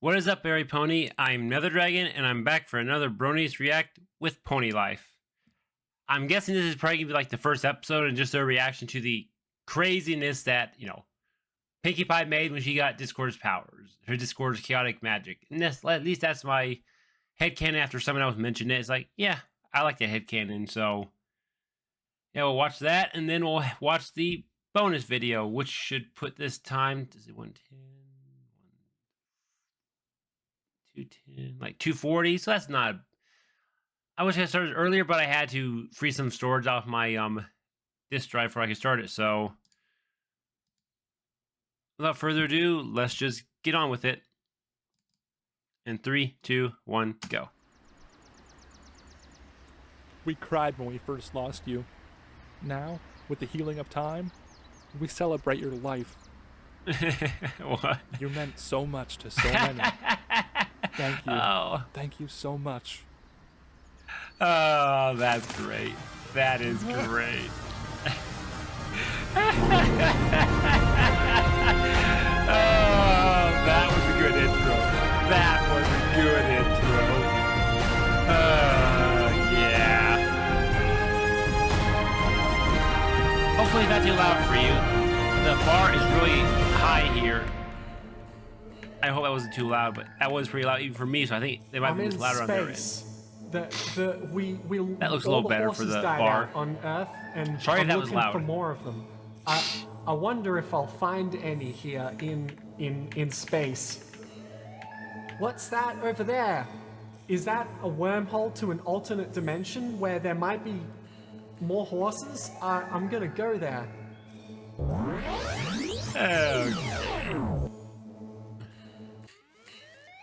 What is up, Berry Pony? I'm Nether Dragon, and I'm back for another Bronies React with Pony Life. I'm guessing this is probably going to be like the first episode and just a reaction to the craziness that, Pinkie Pie made when she got Discord's powers, her Discord's chaotic magic. And at least that's my headcanon after someone else mentioned it. It's like, yeah, I like the headcanon, so yeah, we'll watch that, and then we'll watch the bonus video, which should put this time, does it 110? 210, like 240, so that's not. I wish I started earlier, but I had to free some storage off my disk drive before I could start it. So without further ado, let's just get on with it. In 3, 2, 1, go. We cried when we first lost you. Now, with the healing of time, we celebrate your life. What? You meant so much to so many. Thank you. Oh. Thank you so much. Oh, that's great. That is great. Oh, that was a good intro. That was a good intro. Yeah. Hopefully not too loud for you. The bar is really high here. I hope that wasn't too loud, but that was pretty loud even for me, so I think they might be just louder on their end. That looks a little better for the bar. On Earth, and sorry if I'm that was looking loud. for more of them. I wonder if I'll find any here in space. What's that over there? Is that a wormhole to an alternate dimension where there might be more horses? I'm gonna go there.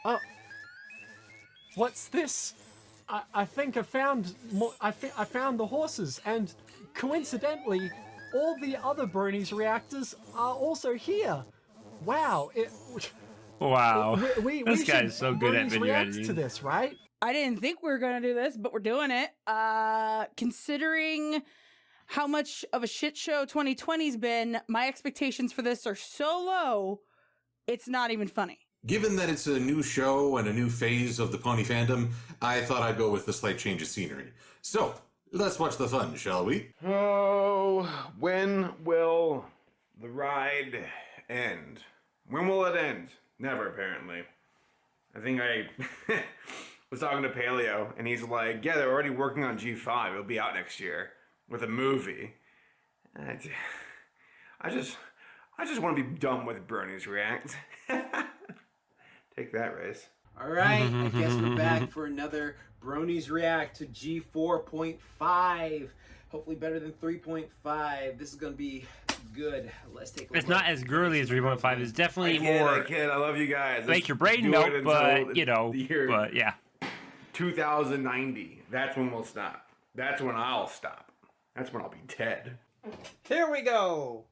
Oh, what's this? I think I found more. I found the horses, and coincidentally, all the other Bronies reactors are also here. Wow! Wow, this guy should is so good at Bronies video react editing. to this, right? I didn't think we were gonna do this, but we're doing it. Considering how much of a shit show 2020's been, my expectations for this are so low, it's not even funny. Given that it's a new show and a new phase of the pony fandom, I thought I'd go with a slight change of scenery. So, let's watch the fun, shall we? Oh, when will the ride end? When will it end? Never, apparently. I think I was talking to Paleo, and he's like, yeah, they're already working on G5. It'll be out next year with a movie. I just want to be done with Bronies React. Take that, Race. Alright, I guess we're back for another Bronies React to G4.5. Hopefully better than 3.5. This is going to be good. Let's take a look. It's not as girly as 3.5. It's definitely more. I love you guys. Make your brain melt, but but yeah. 2090. That's when we'll stop. That's when I'll stop. That's when I'll be dead. Here we go.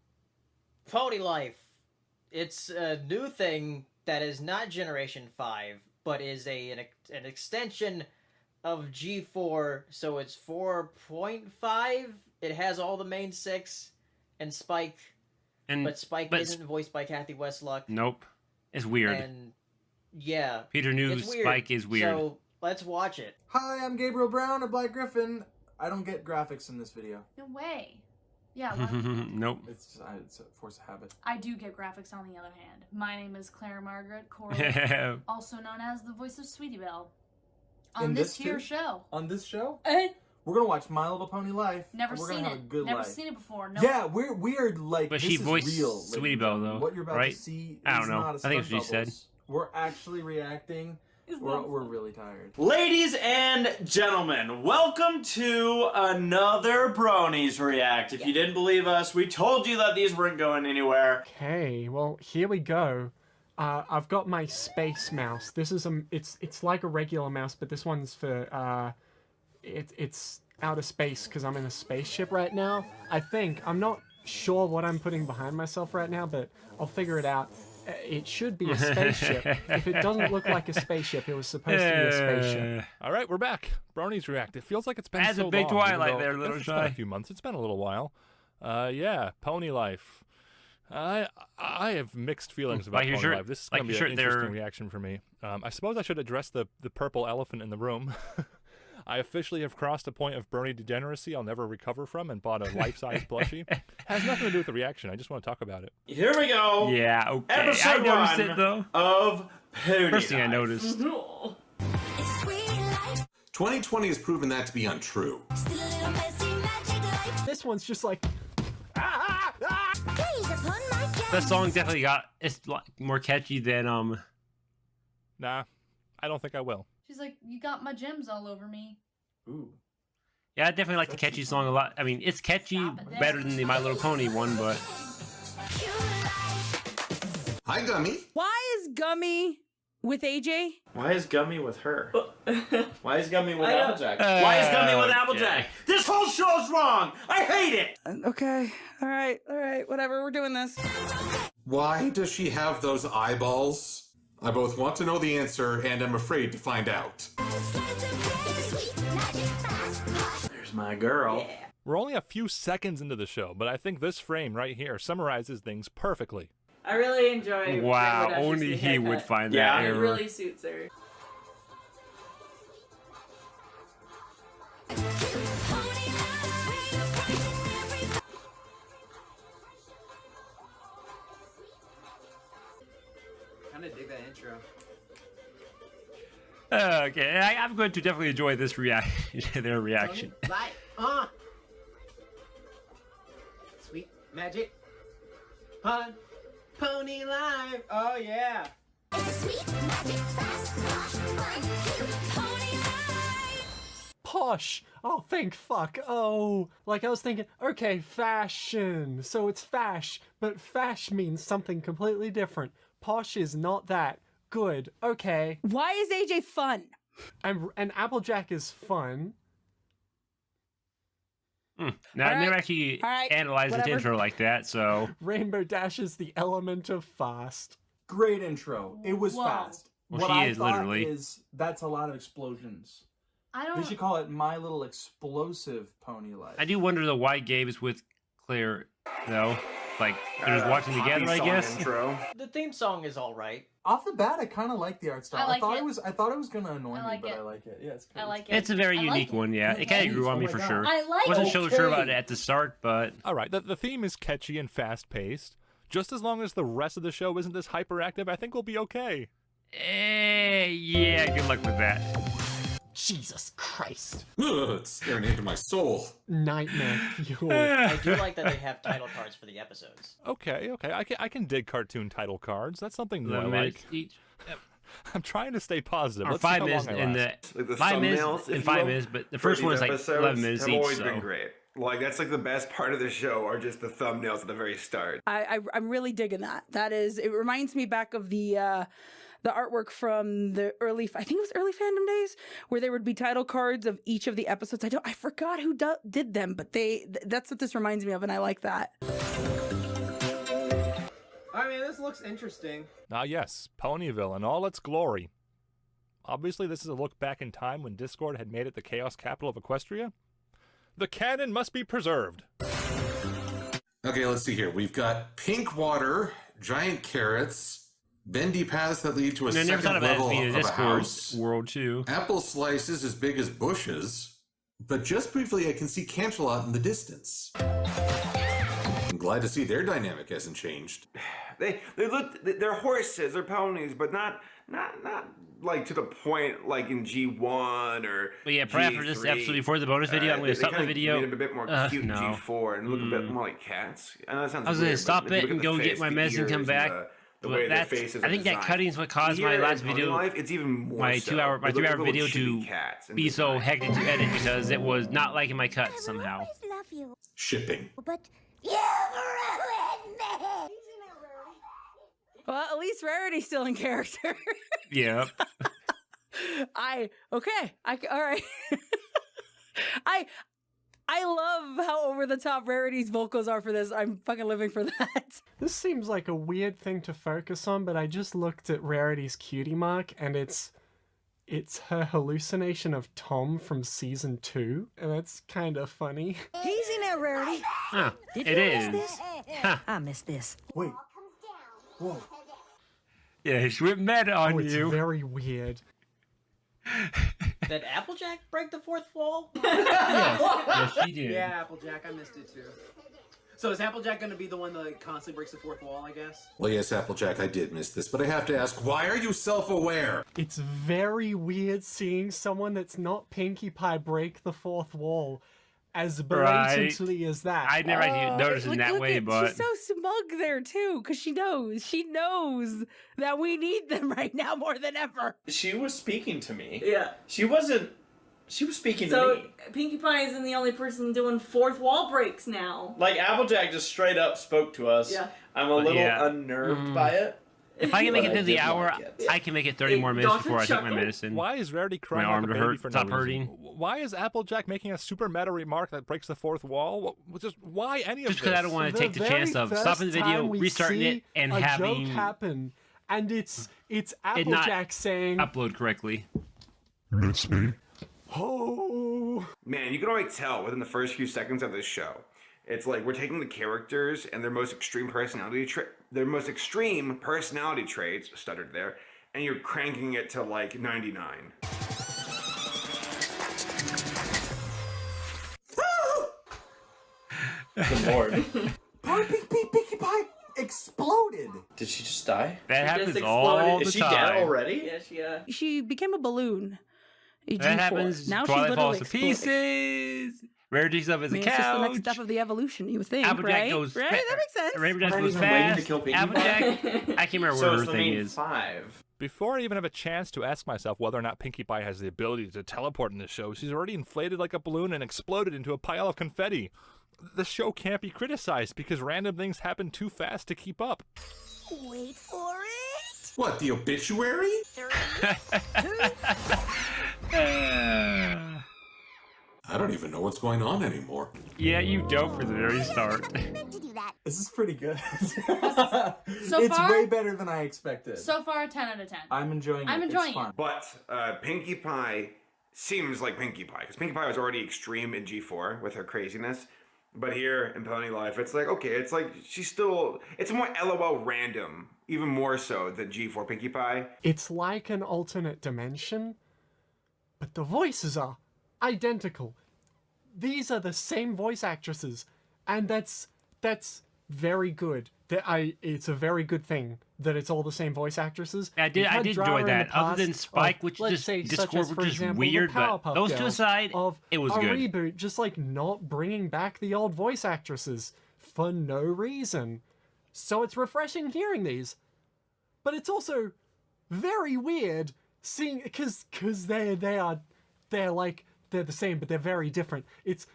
Pony Life. It's a new thing that is not Generation 5, but is an extension of G4, so it's 4.5. It has all the main 6 and Spike, but Spike isn't voiced by Kathy Westluck. Nope. It's weird. And yeah, Peter knew Spike is weird. So let's watch it. Hi, I'm Gabriel Brown of Black Griffin. I don't get graphics in this video. No way. Yeah, nope. It's a force of habit. I do get graphics on the other hand. My name is Claire Margaret Corley, also known as the voice of Sweetie Belle. On this here show. On this show? We're gonna watch My Little Pony Life. Never we're seen gonna have it. a good Never life. seen it before. No. Yeah, we're like. But this she is voiced real, Sweetie Belle though, what you're about right? to see I don't is know. not a I think stunt she said. doubles. We're actually reacting. We're really tired. Ladies and gentlemen, welcome to another Bronies React. If you didn't believe us, we told you that these weren't going anywhere. Okay, well here we go. I've got my space mouse. This is it's like a regular mouse, but this one's for it's outer space because I'm in a spaceship right now. I think I'm not sure what I'm putting behind myself right now, but I'll figure it out. It should be a spaceship. If it doesn't look like a spaceship, it was supposed to be a spaceship. All right, we're back. Bronies React. It feels like it's been That's so a big long, twilight even though there, little it's been shy. a few months. It's been a little while. Yeah, Pony Life. I have mixed feelings about Like your Pony shirt- Life. This is like going to your be an shirt, they're- interesting reaction for me. I suppose I should address the purple elephant in the room. I officially have crossed a point of brony degeneracy I'll never recover from and bought a life-size plushie. Has nothing to do with the reaction. I just want to talk about it. Here we go. Yeah, okay. Episode I noticed 1 it though. of Pony First thing I Life. noticed. 2020 has proven that to be untrue. This one's just like. That song definitely it's more catchy than Nah, I don't think I will. She's like, you got my gems all over me. Ooh. Yeah, I definitely like the catchy song a lot. I mean, it's catchy better than the My Little Pony one, but Hi, Gummy. Why is Gummy with AJ? Why is Gummy with her? Why is Gummy with I don't- Applejack? Why is Gummy with Applejack? okay. This whole show's wrong! I hate it! Okay. All right. Whatever. We're doing this. Why does she have those eyeballs? I both want to know the answer and am afraid to find out. There's my girl. We're only a few seconds into the show, but I think this frame right here summarizes things perfectly. I really enjoy. wow, Rainbow Dash's only new he would haircut. find Yeah. that It error. really suits her. Kind of dig that intro. Okay, I'm going to definitely enjoy this their reaction. Light, Sweet magic. Pony life. Oh yeah. Posh. Oh, thank fuck. Oh, like I was thinking, okay, fashion. So it's fash, but fash means something completely different. Posh is not that. Good. Okay. Why is AJ fun? And Applejack is fun. Now, I never right, actually all right, analyzed this whatever. intro like that, so Rainbow Dash is the element of fast. Great intro. It was Whoa. fast. Well, what she I is, thought literally. is that's a lot of explosions. I They don't. should call it My Little Explosive Pony Life. I do wonder though why Gabe is with Claire, though. Like, they're just watching Poppy together, I song guess. Intro. The theme song is all right. Off the bat, I kind of like the art style. I like thought it. I thought it was gonna annoy I me, like but it. I like it. Yeah, it's good. I like it. It's a very I like unique it. one, yeah. It kind of grew on me Oh for my sure. God. I like Wasn't it. so sure about it at the start, but All right, the theme is catchy and fast-paced. Just as long as the rest of the show isn't this hyperactive, I think we'll be okay. yeah, good luck with that. Jesus Christ. Ugh, it's staring into my soul. Nightmare fuel. I do like that they have title cards for the episodes. Okay, I can dig cartoon title cards. That's something new I 11 minutes like. each. I'm trying to stay positive. Or Let's see 5 how minutes long I in last. the Like the 5 minutes thumbnails, if and you 5 will, minutes, but the for first one these is like episodes 11 minutes have each. always So. been great. Like that's like the best part of the show are just the thumbnails at the very start. I'm really digging that. That is, it reminds me back of the artwork from the early, I think it was early fandom days, where there would be title cards of each of the episodes. I forgot who did them, but that's what this reminds me of, and I like that. I mean, this looks interesting. Ah, yes, Ponyville in all its glory. Obviously, this is a look back in time when Discord had made it the chaos capital of Equestria. The canon must be preserved. Okay, let's see here. We've got pink water, giant carrots, bendy paths that lead to a And I never thought second of it as level being a of a Discord house, world too. apple slices as big as bushes, but just briefly I can see Canterlot in the distance. I'm glad to see their dynamic hasn't changed. They look they're horses or ponies, but not like to the point like in G1 or But yeah, probably after this G3. episode, before the bonus video, I'm going to They stop the kinda video. made them a bit more cute in no. G4 and look a bit more like cats. I know that sounds I was going to weird, stop but if it you and look go at the get face, my the medicine and come ears, back. and the But way their that's, faces I are think that designed. cutting is what caused my Here last in Pony video, Life, it's even more my so. 2-hour They look like 3-hour little video chibi to cats in be so design. hectic to edit because it was not liking my cuts somehow. Love you, Shipping. but you ruined me. Well, at least Rarity's still in character. Yep. all right. I love how over the top Rarity's vocals are for this. I'm fucking living for that. This seems like a weird thing to focus on, but I just looked at Rarity's cutie mark, and it's her hallucination of Tom from season 2, and that's kind of funny. Easy there, Rarity. Huh, Did it you is. miss this? Huh. I missed this. Wait. Whoa. Yeah, she went meta on Oh, it's you. very weird. Did Applejack break the fourth wall? Yes, she did. Yeah, Applejack, I missed it too. So is Applejack going to be the one that constantly breaks the fourth wall, I guess? Well, yes, Applejack, I did miss this, but I have to ask, why are you self-aware? It's very weird seeing someone that's not Pinkie Pie break the fourth wall as blatantly as that. I never actually noticed in that way, but she's so smug there too, because she knows that we need them right now more than ever. She was speaking to me. Yeah. She was speaking to So me. Pinkie Pie isn't the only person doing fourth wall breaks now. Like, Applejack just straight up spoke to us. Yeah. I'm a little unnerved by it. if I can make it But through I the did hour, like it. I can make it 30 more minutes Dr. before I take my Chuckle? medicine. Why is Rarity crying arm like a to baby hurt, for stop no reason? hurting. Why is Applejack making a super meta remark that breaks the fourth wall? Just why any of Just this? because I don't want to take the very chance of first stopping the video, time we restarting see it, and a having joke happen, and it's it Applejack not saying, upload correctly. That's me. "Oh." Man, you can already tell within the first few seconds of this show. It's like we're taking the characters and their most extreme personality traits, stuttered there, and you're cranking it to like 99. Good lord. Pinkie Pie exploded. Did she just die? That She happens just all exploded. the Is she time. dead already? Yeah, she She became a balloon. A That G4. happens. Now Twilight she's falls literally to pieces. Rarity stuff is I mean, a it's just the next couch. step of the evolution, you would think, Applejack right? goes right? fa- That makes sense. Rainbow Dash Rarity goes been waiting to fast. kill Pinkie Applejack, I can't remember So what it's her the thing main is. 5. Before I even have a chance to ask myself whether or not Pinkie Pie has the ability to teleport in this show, she's already inflated like a balloon and exploded into a pile of confetti. The show can't be criticized because random things happen too fast to keep up. Wait for it. What, the obituary? 3, 2. I don't even know what's going on anymore. Yeah, you don't for the very start. Meant to do that. This is pretty good. So it's far- way better than I expected. So far, 10 out of 10. I'm enjoying it. I'm enjoying it's fun. But Pinkie Pie seems like Pinkie Pie, because Pinkie Pie was already extreme in G4 with her craziness. But here in Pony Life, it's like, okay, it's like she's still, it's more LOL random, even more so than G4 Pinkie Pie. It's like an alternate dimension, but the voices are identical. These are the same voice actresses, and that's very good. It's a very good thing that it's all the same voice actresses. I did We've had enjoy drama in that. the Other than past Spike, of, which let's just say, such Discord as, were for just example, the weird, but Powerpuff those two Girls, aside, of it was a good. reboot, just like not bringing back the old voice actresses for no reason. So it's refreshing hearing these, but it's also very weird seeing because they're the same, but they're very different. It's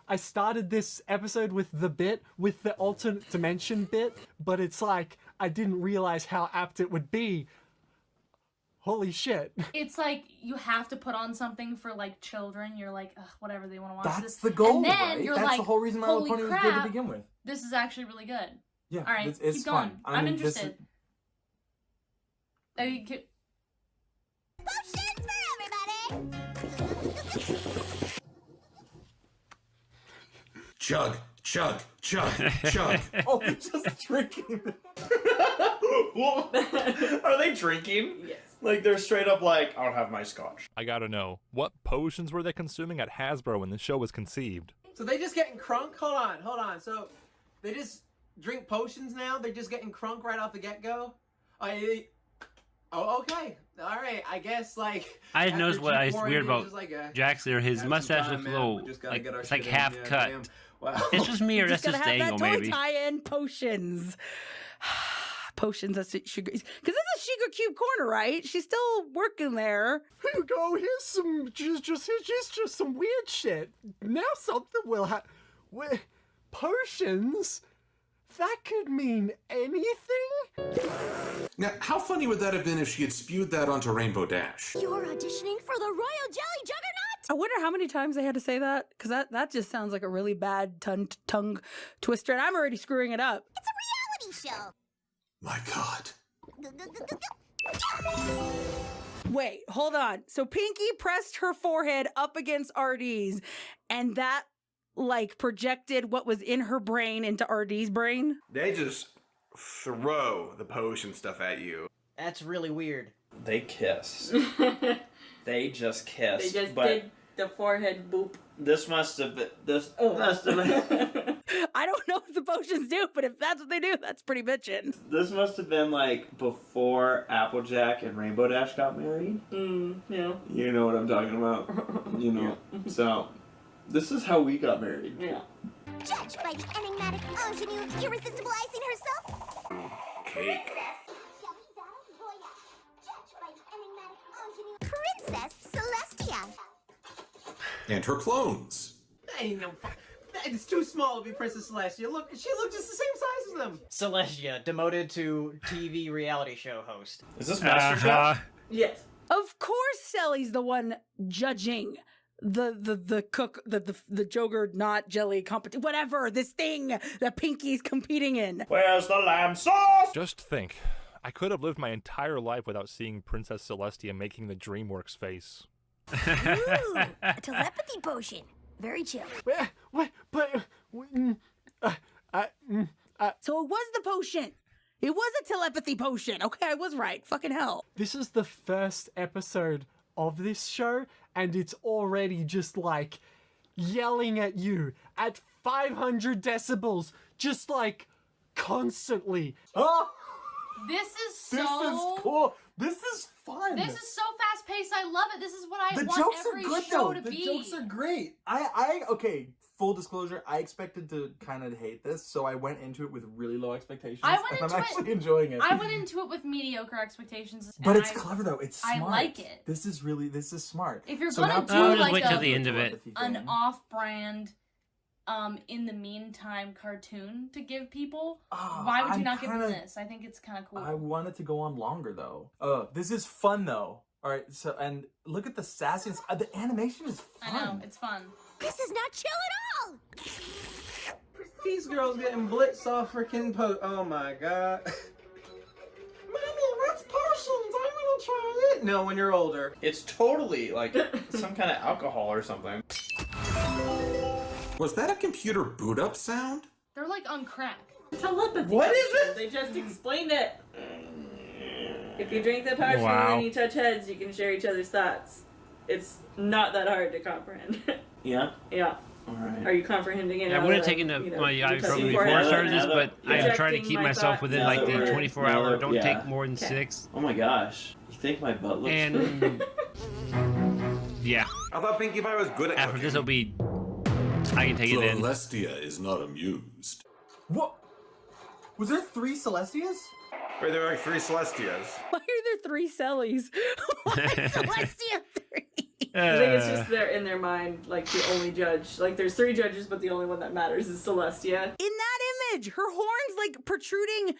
I started this episode with the alternate dimension bit, but it's like I didn't realize how apt it would be. Holy shit. It's like you have to put on something for like children. You're like, ugh, whatever, they want to watch That's this. the goal, and then right? you're That's like, the whole reason My Little holy Pony was crap, good to begin with. This is actually really good. Yeah, All right, it's keep going. fun. I I'm mean, this interested. Are you ki- Potions for everybody. Chug, chug, chug, chug. Oh, they're just drinking. Are they drinking? Yes. Like, they're straight up like, I'll have my scotch. I gotta know, what potions were they consuming at Hasbro when the show was conceived? So they just getting crunk? Hold on. So they just drink potions now? They're just getting crunk right off the get-go? Oh, okay. All right. I guess, like... I just after noticed what is G4 weird ended, about just like, Jax there. His have some mustache time, looks a man. little We just gotta like get our it's like shit in. half Yeah, cut. damn. Wow. It's just me, or that's Just just gotta the have angle, that toy maybe. tie-in potions. Potions, that's sugar. Because this is Sugar Cube Corner, right? She's still working there. Here you go. Here's some just some weird shit. Now something will happen. Potions? That could mean anything? Now, how funny would that have been if she had spewed that onto Rainbow Dash? You're auditioning for the Royal Jelly Juggernaut? I wonder how many times they had to say that, because that just sounds like a really bad tongue twister, and I'm already screwing it up. It's a reality show. My God. Wait, hold on. So Pinkie pressed her forehead up against RD's, and that like projected what was in her brain into RD's brain? They just throw the potion stuff at you. That's really weird. They kiss. They just kiss. They just but did the forehead boop. This must have been. Must have been. I don't know what the potions do, but if that's what they do, that's pretty bitchin'. This must have been like before Applejack and Rainbow Dash got married. Yeah. You know what I'm talking about. You know. So, this is how we got married. Yeah. Judged by the enigmatic ingenue of irresistible icing herself. Cake. Princess Celestia. And her clones. Ain't no it's too small to be Princess Celestia. Look, she looked just the same size as them. Celestia, demoted to TV reality show host. Is this MasterChef? Yes. Of course Sally's the one judging the cook, the Jogger jelly competition, whatever, this thing that Pinky's competing in. Where's the lamb sauce? Just think, I could have lived my entire life without seeing Princess Celestia making the DreamWorks face. Ooh, a telepathy potion. Very chill. So it was the potion. It was a telepathy potion. Okay, I was right. Fucking hell. This is the first episode of this show, and it's already just like yelling at you at 500 decibels, just like constantly. Oh, This is so. This is cool. This is fun. This is so fast paced. I love it. This is what I The want jokes every are good show though. to The be. jokes are great. Okay. Full disclosure, I expected to kind of hate this, so I went into it with really low expectations. I went and into I'm actually enjoying it. I went into it with mediocre expectations. But and it's clever though. It's smart. I like it. This is smart. If you're So gonna now do Tyler- just like wait till the end of it. an off-brand, in the meantime cartoon to give people, why would you I'm not give them kinda- this? I think it's kind of cool. I want it to go on longer though. This is fun though. All right, so and look at the sassiness. The animation is fun. I know, it's fun. This is not chill at all. These girls getting blitzed off freaking oh my god. Mommy, what's potions? I want to try it. No, when you're older. It's totally like some kind of alcohol or something. Was that a computer boot up sound? They're like on crack. Telepathy. What is it? They just explained it. If you drink the potion and you touch heads, you can share each other's thoughts. It's not that hard to comprehend. Yeah. Yeah. All right. Are you comprehending it? I would have taken my ibuprofen before I started this, but I'm trying to keep myself within like the 24-hour. Don't take more than 6. Oh my gosh. You think my butt looks And yeah, I thought Pinkie Pie was good at after cooking. this will be. I can take it in. Celestia is not amused. What? Was there 3 Celestias? Wait, there were like 3 Celestias. Why are there 3 Sallys? Why Celestia 3? I think it's just in their mind, like the only judge. Like there's 3 judges, but the only one that matters is Celestia. In that image, her horns like protruding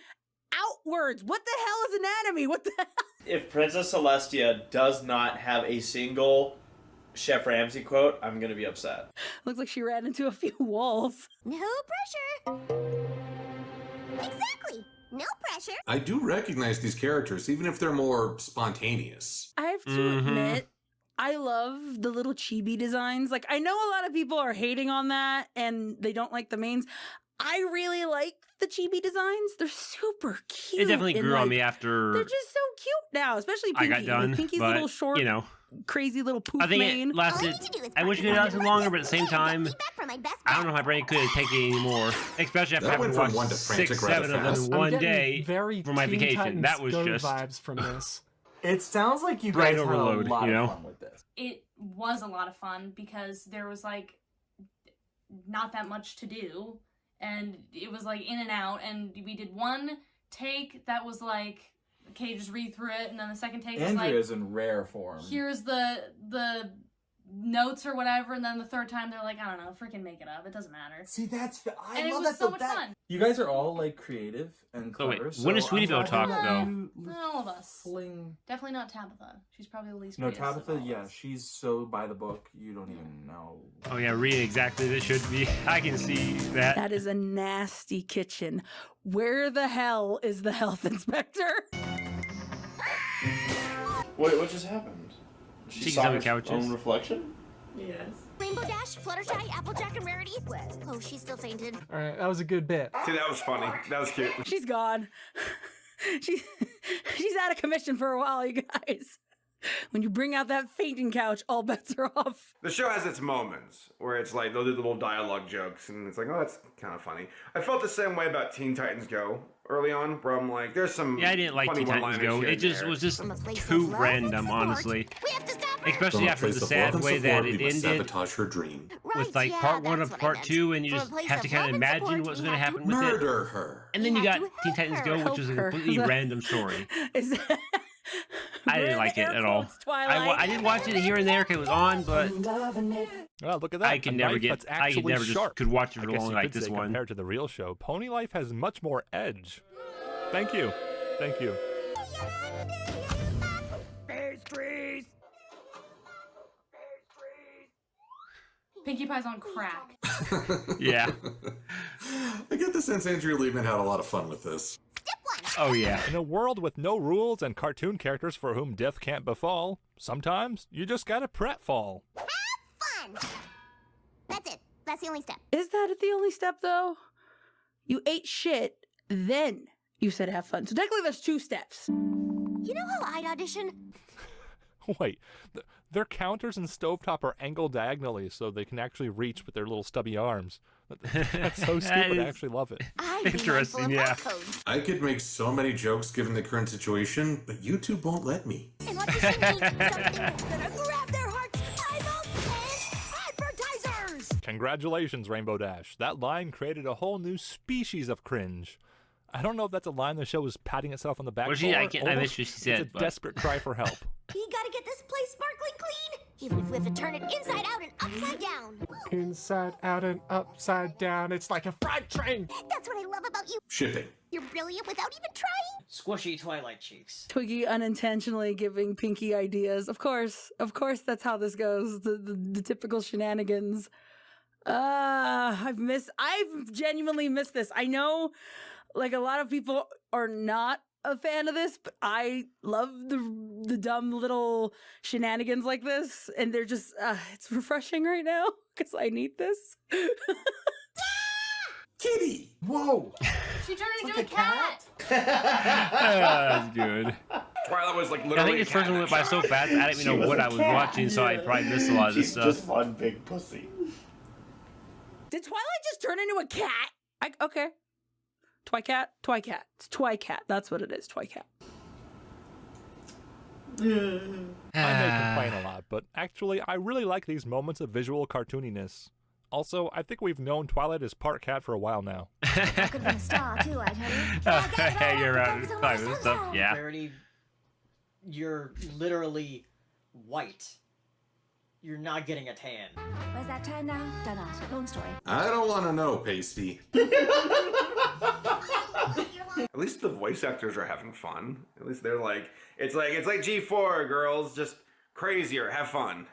outwards. What the hell is anatomy? What the hell? If Princess Celestia does not have a single Chef Ramsay quote, I'm gonna be upset. Looks like she ran into a few walls. No pressure. Exactly. No pressure. I do recognize these characters, even if they're more spontaneous. I have to admit, I love the little chibi designs. Like, I know a lot of people are hating on that and they don't like the mains. I really like the chibi designs. They're super cute. It definitely and, grew on like, me after They're just so cute now, especially I Pinky. got done. Like, Pinky's but, little short, you know, crazy little poof I think mane. it lasted. I wish it could lasted longer, but at the same time, I don't know if my brain could take it anymore. Especially after That having went from watched 1 to 6, frantic rather 7 of them fast. in I'm one getting day very for my Teen vacation. Titans That was Go just vibes from this. It sounds like you brain guys had overload, a lot you know? of fun with this. It was a lot of fun because there was like not that much to do, and it was like in and out, and we did one take that was like, okay, just read through it, and then the second take was like, Andrea's in rare form. here's the notes or whatever, and then the third time they're like, I don't know, freaking make it up, it doesn't matter. See, that's I and it love was that. so though. much That- fun. You guys are all like creative and So wait, clever. when does so I'm Sweetyville glad talk, that though? you Not all of us. fling- Definitely not Tabitha. She's probably the least No, creative of Tabitha, all of yeah, us. she's so by the book, you don't even know. Oh yeah, reading exactly as it should be. I can see that. That is a nasty kitchen. Where the hell is the health inspector? Wait, what just happened? She saw saw the her couches. own reflection? Yes. We Rainbow Dash, Fluttershy, Applejack, and Rarity. Oh, she's still fainted. All right, that was a good bit. See, that was funny. That was cute. She's gone. she's out of commission for a while, you guys. When you bring out that fainting couch, all bets are off. The show has its moments where it's like they'll do the little dialogue jokes, and it's like, oh, that's kind of funny. I felt the same way about Teen Titans Go early on, where I'm like, there's some Yeah, I didn't like funny Teen Titans one-liners Go. here It and just there. was just From a place too of love random, and support. honestly. We have to stop her. Especially From a after place the of sad love and way that support, it we must ended sabotage her dream. with like part one of part two, and you just have to kind of imagine what's going to happen with it. Murder her. And then you got have to Teen Titans Go, Help which was a her. completely random story. Is that... I didn't like it at all. I did watch it here and there because it was on, but Well, look at that. I could a never knife get. that's I could actually never just sharp. could watch it I for guess long you like could this say one. Compared to the real show, Pony Life has much more edge. Thank you. Thank you. Pinkie Pie's on crack. Yeah. I get the sense Andrew Liebman had a lot of fun with this. Oh yeah. In a world with no rules and cartoon characters for whom death can't befall, sometimes you just gotta pratfall. Fun. That's it. That's the only step. Is that the only step, though? You ate shit, then you said have fun. So technically there's 2 steps. You know how I'd audition? Wait, their counters and stovetop are angled diagonally so they can actually reach with their little stubby arms. That's so stupid, I actually love it. I'd be Interesting, mindful of yeah. barcodes. I could make so many jokes given the current situation, but YouTube won't let me. And audition means something that's gonna grab their hearts. Eyeballs and advertisers. Congratulations, Rainbow Dash. That line created a whole new species of cringe. I don't know if that's a line the show is patting itself on the back Well, for. I missed what she said. It's a but- desperate cry for help. We gotta get this place sparkling clean. Even if we have to turn it inside out and upside down. Inside out and upside down. It's like a freight train. That's what I love about you. Shipping. You're brilliant without even trying. Squishy Twilight cheeks. Twiggy unintentionally giving Pinky ideas. Of course, that's how this goes. The typical shenanigans. I've genuinely missed this. I know, like, a lot of people are not a fan of this, but I love the dumb little shenanigans like this, and they're just it's refreshing right now because I need this. Kitty! Whoa! She turned It's into like a a cat. That's good. Twilight was like I literally. think this first one went by so fast, I didn't even know She what was I a was cat. watching, so I probably missed a lot of this She's stuff. just one big pussy. Did Twilight just turn into a cat? Okay. Twycat? Twycat. It's Twycat. That's what it is. Twycat. I may complain a lot, but actually, I really like these moments of visual cartooniness. Also, I think we've known Twilight as part cat for a while now. I could have been a star too, I tell you. Hang around time and stuff. Yeah. Rarity, you're literally white. You're not getting a tan. Where's that time now? Don't ask. Long story. I don't want to know, Pasty. At least the voice actors are having fun. At least they're like, it's like G4 girls, just crazier, have fun.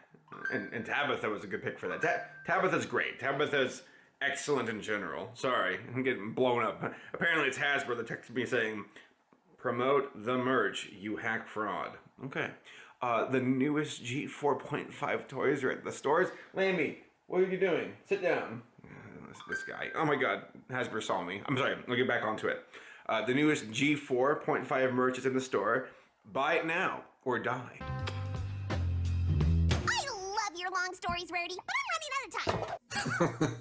And Tabitha was a good pick for that. Tabitha's great. Tabitha's excellent in general. Sorry, I'm getting blown up. Apparently it's Hasbro that texted me saying, promote the merch, you hack fraud. Okay. The newest G4.5 toys are at the stores. Lammy, what are you doing? Sit down. This guy. Oh my god, Hasbro saw me. I'm sorry, I'll get back onto it. The newest G4.5 merch is in the store. Buy it now or die. I love your long stories, Rarity, but I'm running out of time.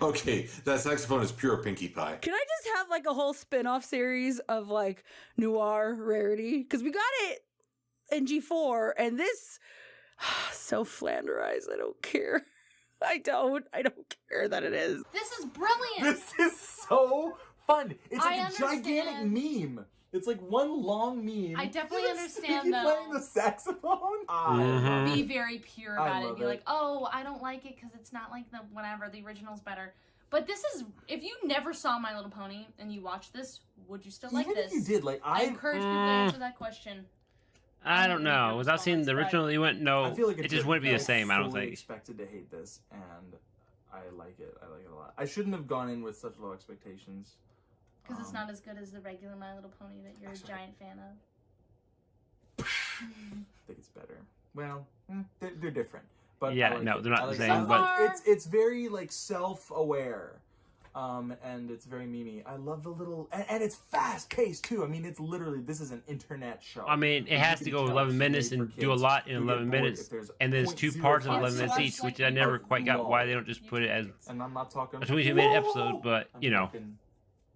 Okay, that saxophone is pure Pinkie Pie. Can I just have like a whole spin-off series of like noir Rarity? Because we got it in G4, and this so flanderized. I don't care. I don't care that it is. This is brilliant. This is so fun. It's I like a gigantic understand. meme. It's like one long meme. I definitely And it's understand, Pinky though. playing the saxophone. Mhm. Be very pure I about it. love Be it. like, oh, I don't like it because it's not like the whatever. The original's better. But this is, if you never saw My Little Pony and you watched this, would you still like Even this? if you did, like I encourage people to answer that question. I don't know. Without seeing the original, you went no. I feel like It just wouldn't be the same. I don't fully think. expected to hate this, and I like it. I like it a lot. I shouldn't have gone in with such low expectations. Because it's not as good as the regular My Little Pony that you're a giant fan of. I think it's better. Well, they're different. but Yeah, I like no, it. they're not I the like same, it. but- It's very like self-aware, and it's very memey. I love the little and it's fast-paced too. I mean, it's literally this is an internet show. I mean, it You has can to go tell 11 it's minutes made and for do a kids lot in who get 11 bored minutes, if there's and there's 2 parts of 11 minutes 0.05 each, which I never quite got why they don't just put it as and I'm not talking a 22-minute whoa. episode, but you know.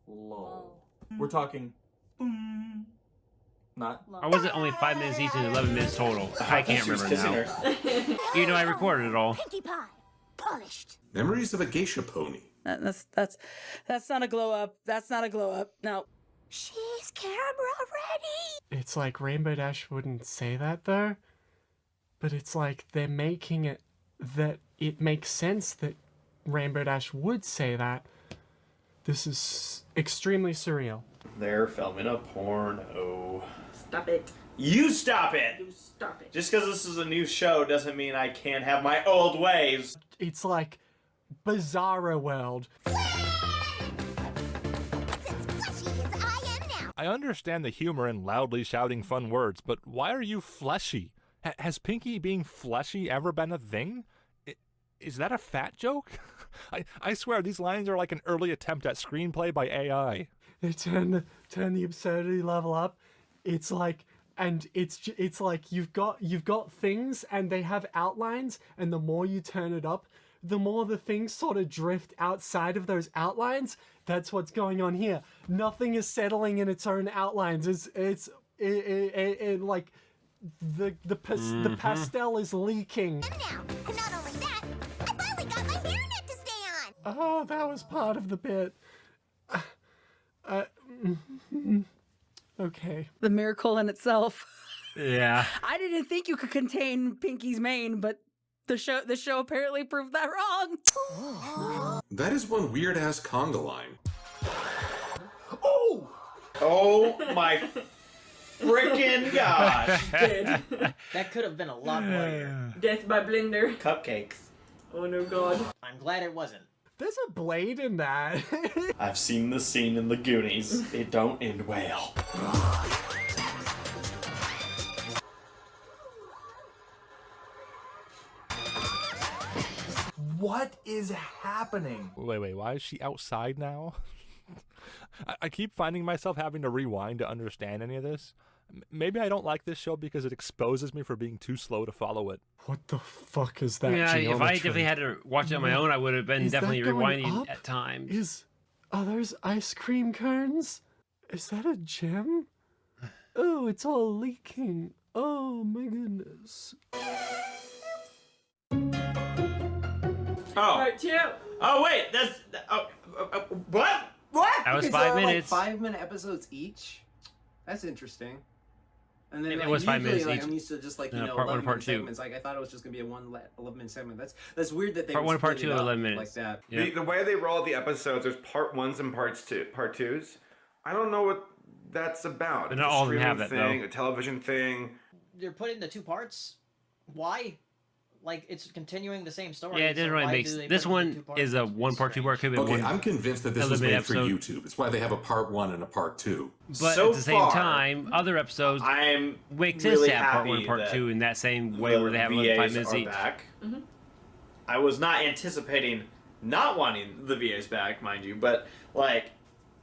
Low. We're talking not. Or was it only 5 minutes each and 11 minutes total? I can't remember now. You know, I recorded it all. Pinkie Pie, polished. Memories of a geisha pony. That's not a glow up. That's not a glow up. No. She's camera ready. It's like Rainbow Dash wouldn't say that though, but it's like they're making it that it makes sense that Rainbow Dash would say that. This is extremely surreal. They're filming a porno. Stop it. You stop it! You stop it. Just because this is a new show doesn't mean I can't have my old ways. It's like Bizarro World. I understand the humor in loudly shouting fun words, but why are you fleshy? Has Pinky being fleshy ever been a thing? Is that a fat joke? I swear these lines are like an early attempt at screenplay by AI. They turn the absurdity level up. It's like, and it's like you've got things and they have outlines, and the more you turn it up, the more the things sort of drift outside of those outlines. That's what's going on here. Nothing is settling in its own outlines. It's like the pastel is leaking. And not only that, I finally got my hairnet to stay on. Oh, that was part of the bit. Okay. The miracle in itself. Yeah. I didn't think you could contain Pinky's mane, but the show apparently proved that wrong. That is one weird ass conga line. Oh! Oh my freaking gosh. Dead. That could have been a lot more. Death by blender. Cupcakes. Oh no god. I'm glad it wasn't. There's a blade in that. I've seen the scene in the Goonies. It don't end well. What is happening? Wait, why is she outside now? I keep finding myself having to rewind to understand any of this. Maybe I don't like this show because it exposes me for being too slow to follow it. What the fuck is that? Yeah, if I geometry? definitely had to watch it on my own, I would have been Is that definitely going rewinding up? at times. Are those ice cream cones? Is that a gem? Oh, it's all leaking. Oh my goodness. Oh. Part 2. Oh wait, that's what? What? That was Okay, 5 so minutes. Like 5-minute episodes each. That's interesting. And then It like, was 5 usually, minutes like, each. I'm used to just like No, you know part one 11 and part minute two. segments. Like I thought it was just gonna be a 11-minute segment. That's weird that they Part would one and part split two it are up 11 minutes. like that. Yeah. The way they roll the episodes, there's part 1s and part 2s. I don't know what that's about. But It's not a all of them have streaming that, thing, though. a television thing. They're put into 2 parts. Why? Like it's continuing the same story. Yeah, it doesn't so really why make do sense. they This put it into one 2 parts? is a 1 part, 2 part. Could be Okay, one. I'm convinced that this was 11-minute made for episode. YouTube. It's why they have a part 1 and a part 2. But So at the same far, time, other episodes I'm make sense really to have part happy 1 and part that 2 in that same way where they have VAs 5 minutes are each. back. Mm-hmm. I was not anticipating not wanting the VAs back, mind you, but like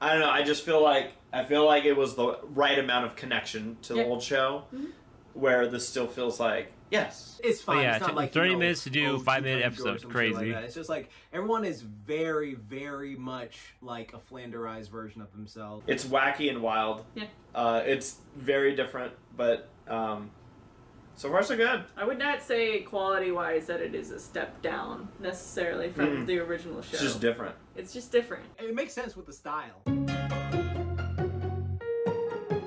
I don't know. I just feel like it was the right amount of connection to the Yeah. old show, Mhm. where this still feels like yes. It's fine. But yeah, it's not like 30 you know, minutes to do 5-minute Two episodes. or some shit like Crazy. that. It's just like everyone is very, very much like a Flanderized version of themselves. It's wacky and wild. Yeah. It's very different, but so far so good. I would not say quality-wise that it is a step down necessarily from the original show. It's just different. It's just different. It makes sense with the style.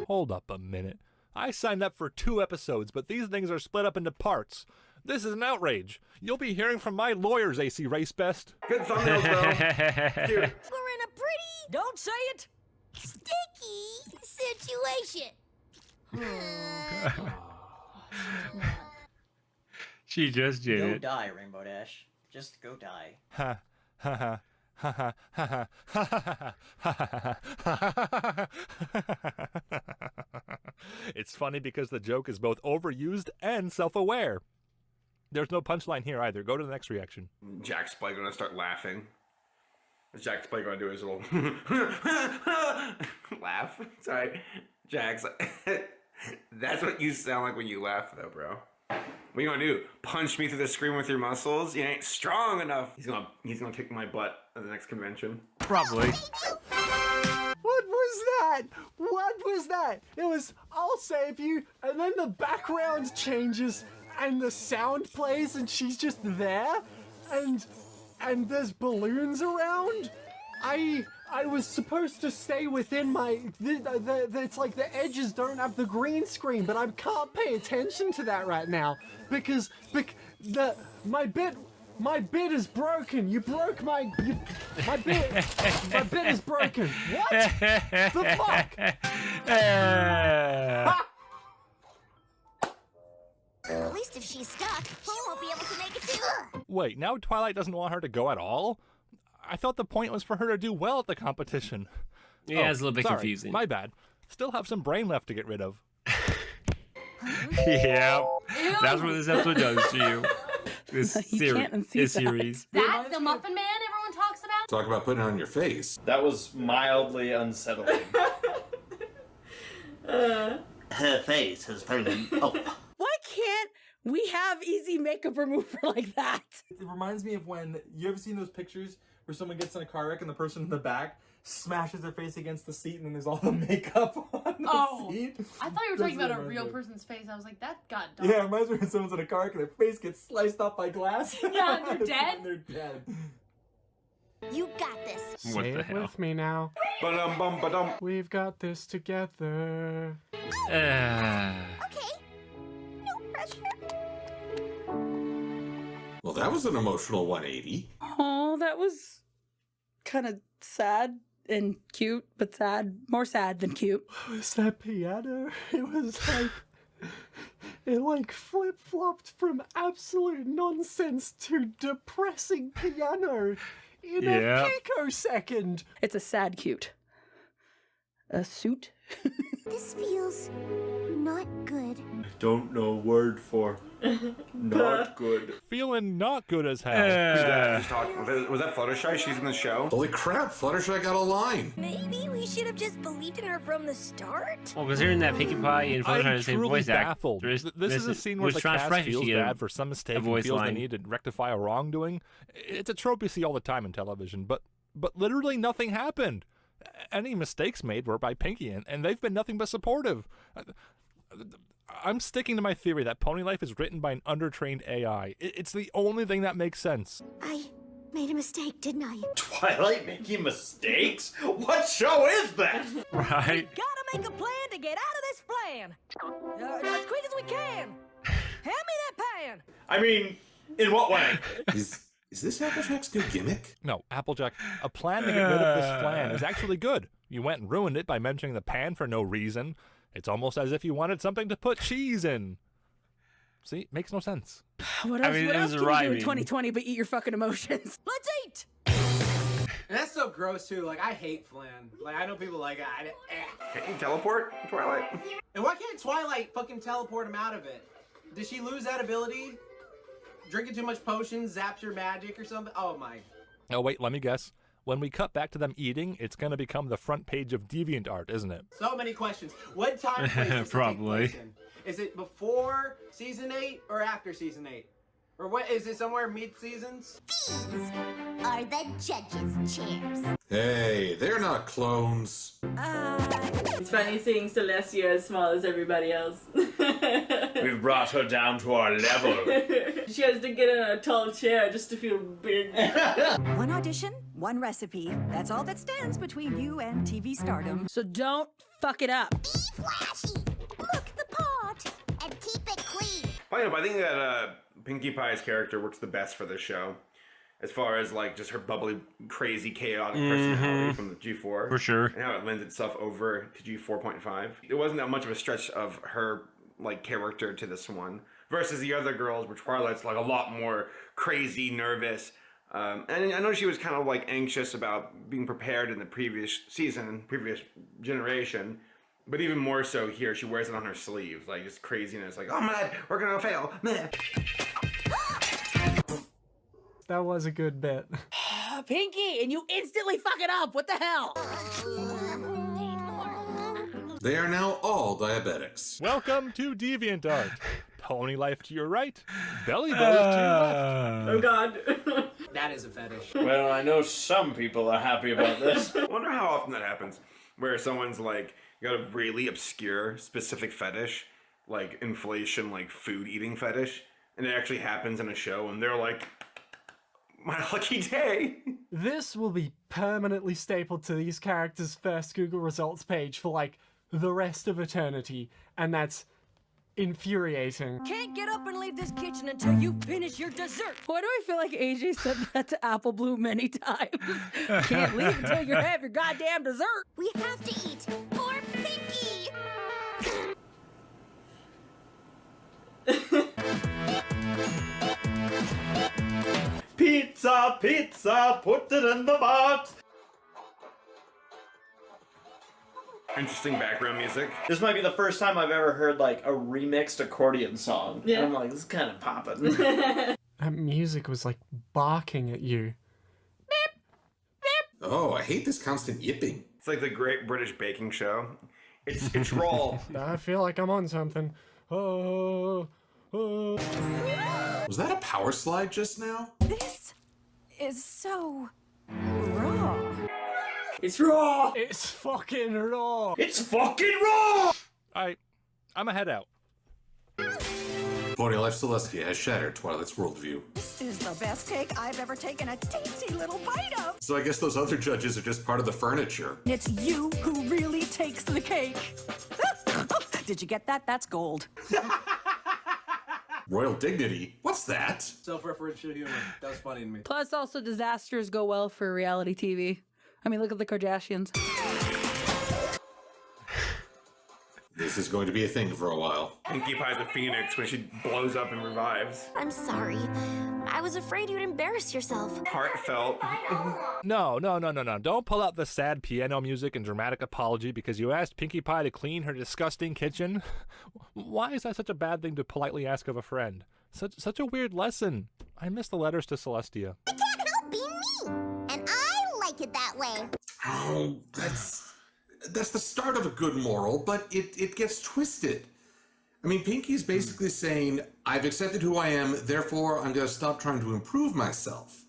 Hold up a minute. I signed up for 2 episodes, but these things are split up into parts. This is an outrage. You'll be hearing from my lawyers, AC Race Best. Good thumbnails, though. Dude. We're in a pretty, don't say it, sticky situation. She just did Go it. die, Rainbow Dash. Just go die. Ha ha ha. Ha ha ha ha ha ha ha. It's funny because the joke is both overused and self-aware. There's no punchline here either. Go to the next reaction. Jack's probably gonna start laughing. Jack's probably gonna do his little laugh. Sorry, Jack's. That's what you sound like when you laugh, though, bro. What you gonna do? Punch me through the screen with your muscles? You ain't strong enough. He's gonna kick my butt at the next convention. Probably. What was that? What was that? It was, I'll save you, and then the background changes, and the sound plays, and she's just there, and there's balloons around. I was supposed to stay within my, it's like the edges don't have the green screen, but I can't pay attention to that right now, because my bit is broken. You broke my bit is broken. What the fuck? At least if she's stuck, she won't be able to make it too. Wait, now Twilight doesn't want her to go at all? I thought the point was for her to do well at the competition. Yeah, it's a little bit sorry, confusing. My bad. Still have some brain left to get rid of. Yeah, that's what this episode does to you. This series. That the Muffin Man everyone talks about? Talk about putting it on your face. That was mildly unsettling. Her face has fallen off. Why can't we have easy makeup remover like that? It reminds me of when, you ever seen those pictures where someone gets in a car wreck and the person in the back smashes their face against the seat and then there's all the makeup on the seat? I thought you were talking about a real person's face. I was like, that got dark. Yeah, it reminds me when someone's in a car wreck and their face gets sliced off by glass. Yeah, they're dead. They're dead. You got this. Say it with me now. Ba-dum-bum-ba-dum. We've got this together. Okay. No pressure. Well, that was an emotional 180. Oh, that was kind of sad and cute, but sad. More sad than cute. What was that piano? It was like... It like flip-flopped from absolute nonsense to depressing piano in a picosecond. It's a sad cute. A suit? This feels not good. Don't know word for not good. Feeling not good as hell. Was that Fluttershy? She's in the show? Holy crap, Fluttershy got a line. Maybe we should have just believed in her from the start. Well, considering that Pinkie Pie and Fluttershy are I'm the same truly voice baffled. actor. This is a scene where the cast feels bad for some mistake and feels the need to rectify a wrongdoing. It's a trope you see all the time in television, but literally nothing happened. Any mistakes made were by Pinkie, and they've been nothing but supportive. I'm sticking to my theory that Pony Life is written by an undertrained AI. It's the only thing that makes sense. I made a mistake, didn't I? Twilight making mistakes? What show is that? Right. Gotta make a plan to get out of this plan. As quick as we can. Hand me that pan. I mean, in what way? Is this Applejack's new gimmick? No, Applejack, a plan to get rid of this flan is actually good. You went and ruined it by mentioning the pan for no reason. It's almost as if you wanted something to put cheese in. See, makes no sense. What else, what else can you do in 2020 but eat your fucking emotions? Let's eat. And that's so gross too. Like, I hate flan. Like, I know people like it. Can't you teleport, Twilight? And why can't Twilight fucking teleport him out of it? Did she lose that ability? Drinking too much potions zaps your magic or something? Oh my. Oh wait, let me guess. When we cut back to them eating, it's going to become the front page of DeviantArt, isn't it? So many questions. What time frame does it Probably. take place in? Is it before season 8 or after season 8? Or what, is it somewhere mid-seasons? These are the judges' chairs. Hey, they're not clones. It's funny seeing Celestia as small as everybody else. We've brought her down to our level. She has to get in a tall chair just to feel big. One audition, one recipe. That's all that stands between you and TV stardom. So don't fuck it up. Be flashy. Look the part. And keep it clean. But I think that Pinkie Pie's character works the best for this show. As far as like just her bubbly, crazy, chaotic personality from the G4. For sure. And how it lends itself over to G4.5. It wasn't that much of a stretch of her like character to this one. Versus the other girls, where Twilight's like a lot more crazy, nervous. And I know she was kind of like anxious about being prepared in the previous season, previous generation. But even more so here, she wears it on her sleeves. Like just craziness. Like, oh my God, we're gonna fail. Meh. That was a good bit. Pinky, and you instantly fuck it up. What the hell? They are now all diabetics. Welcome to DeviantArt. Pony life to your right, belly buzz to your left. Oh god. That is a fetish. Well, I know some people are happy about this. I wonder how often that happens, where someone's like got a really obscure specific fetish, like inflation, like food eating fetish, and it actually happens in a show, and they're like, my lucky day. This will be permanently stapled to these characters' first Google results page for like the rest of eternity, and that's infuriating. Can't get up and leave this kitchen until you finish your dessert. Why do I feel like AJ said that to Apple Blue many times? Can't leave until you have your goddamn dessert. We have to eat for Pinky. Pizza, pizza, put it in the box. Interesting background music. This might be the first time I've ever heard like a remixed accordion song. Yeah. And I'm like, this is kind of popping. That music was like barking at you. Oh, I hate this constant yipping. It's like the Great British Baking Show. It's raw. I feel like I'm on something. Oh, oh. Was that a power slide just now? This is so raw. It's raw. It's fucking raw. It's fucking raw. I'm a head out. Pony Life Celestia has shattered Twilight's worldview. This is the best cake I've ever taken a tasty little bite of. So I guess those other judges are just part of the furniture. It's you who really takes the cake. Did you get that? That's gold. Royal dignity? What's that? Self-referential humor. That was funny to me. Plus, also, disasters go well for reality TV. I mean, look at the Kardashians. This is going to be a thing for a while. Pinkie Pie's a phoenix when she blows up and revives. I'm sorry. I was afraid you'd embarrass yourself. Heartfelt. No. Don't pull out the sad piano music and dramatic apology because you asked Pinkie Pie to clean her disgusting kitchen. Why is that such a bad thing to politely ask of a friend? Such a weird lesson. I miss the letters to Celestia. I can't help being me. And I like it that way. Oh, that's the start of a good moral, but it gets twisted. I mean, Pinky's basically saying, I've accepted who I am, therefore I'm going to stop trying to improve myself.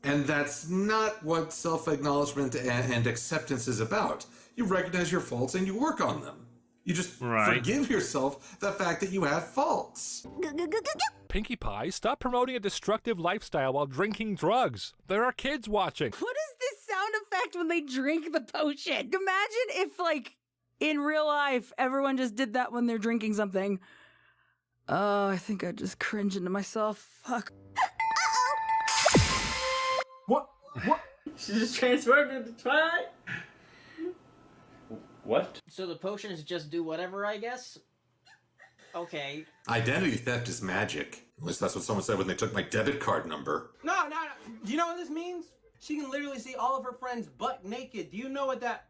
And that's not what self-acknowledgement and acceptance is about. You recognize your faults and you work on them. You just forgive yourself the fact that you have faults. Pinkie Pie, stop promoting a destructive lifestyle while drinking drugs. There are kids watching. What is this sound effect when they drink the potion? Imagine if, like, in real life, everyone just did that when they're drinking something. Oh, I think I just cringe into myself. Fuck. What? She just transformed into Twilight? What? So the potions just do whatever, I guess? Okay. Identity theft is magic. At least that's what someone said when they took my debit card number. No. Do you know what this means? She can literally see all of her friends butt naked. Do you know what that...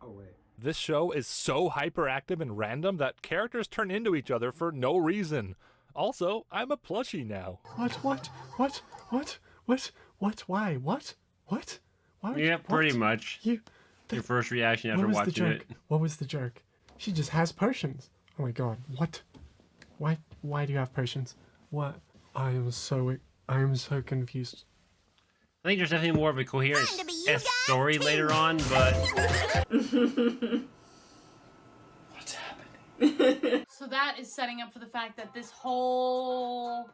Oh, wait. This show is so hyperactive and random that characters turn into each other for no reason. Also, I'm a plushie now. What? Why? What? Why would Yeah, you, pretty much. Your first reaction after what was watching the joke? it. What was the joke? She just has potions. Oh my god, what? Why do you have potions? What? I am so confused. I think there's definitely more of a coherent story later on, but What's happening? So that is setting up for the fact that this whole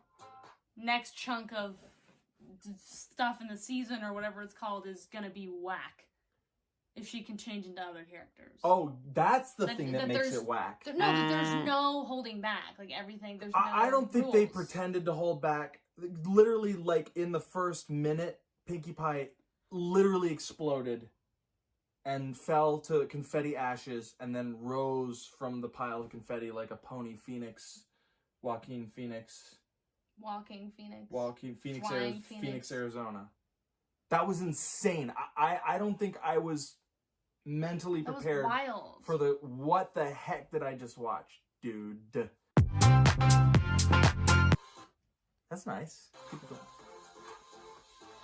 next chunk of stuff in the season or whatever it's called is gonna be whack. If she can change into other characters. Oh, that's the thing that makes it whack. That there's no holding back. Like everything, there's no I don't think they rules. pretended to hold back. Literally, like in the first minute, Pinkie Pie literally exploded and fell to confetti ashes and then rose from the pile of confetti like a pony phoenix. Joaquin Phoenix. Walking Phoenix. Phoenix, Phoenix. Arizona. That was insane. I don't think I was mentally That was prepared wild. for the what the heck did I just watch, dude? That's nice. Keep it going.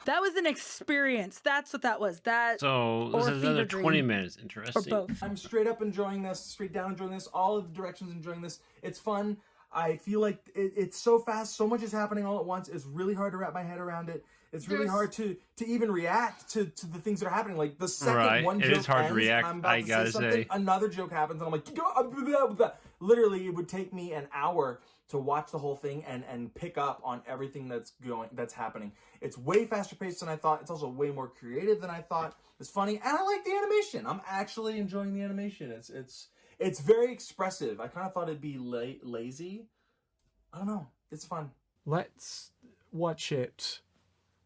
That was an experience. That's what that was. That So this or is fever another dream. 20 minutes. Or Interesting. both. I'm straight up enjoying this, straight down enjoying this, all of the directions enjoying this. It's fun. I feel like it's so fast, so much is happening all at once. It's really hard to wrap my head around it. It's really hard to even react to the things that are happening. Like the second one joke is hard ends, to react, I'm about I to gotta something, say. another joke happens, and I'm like, literally, it would take me an hour to watch the whole thing and pick up on everything that's happening. It's way faster paced than I thought. It's also way more creative than I thought. It's funny, and I like the animation. I'm actually enjoying the animation. It's very expressive. I kind of thought it'd be lazy. I don't know. It's fun. Let's watch it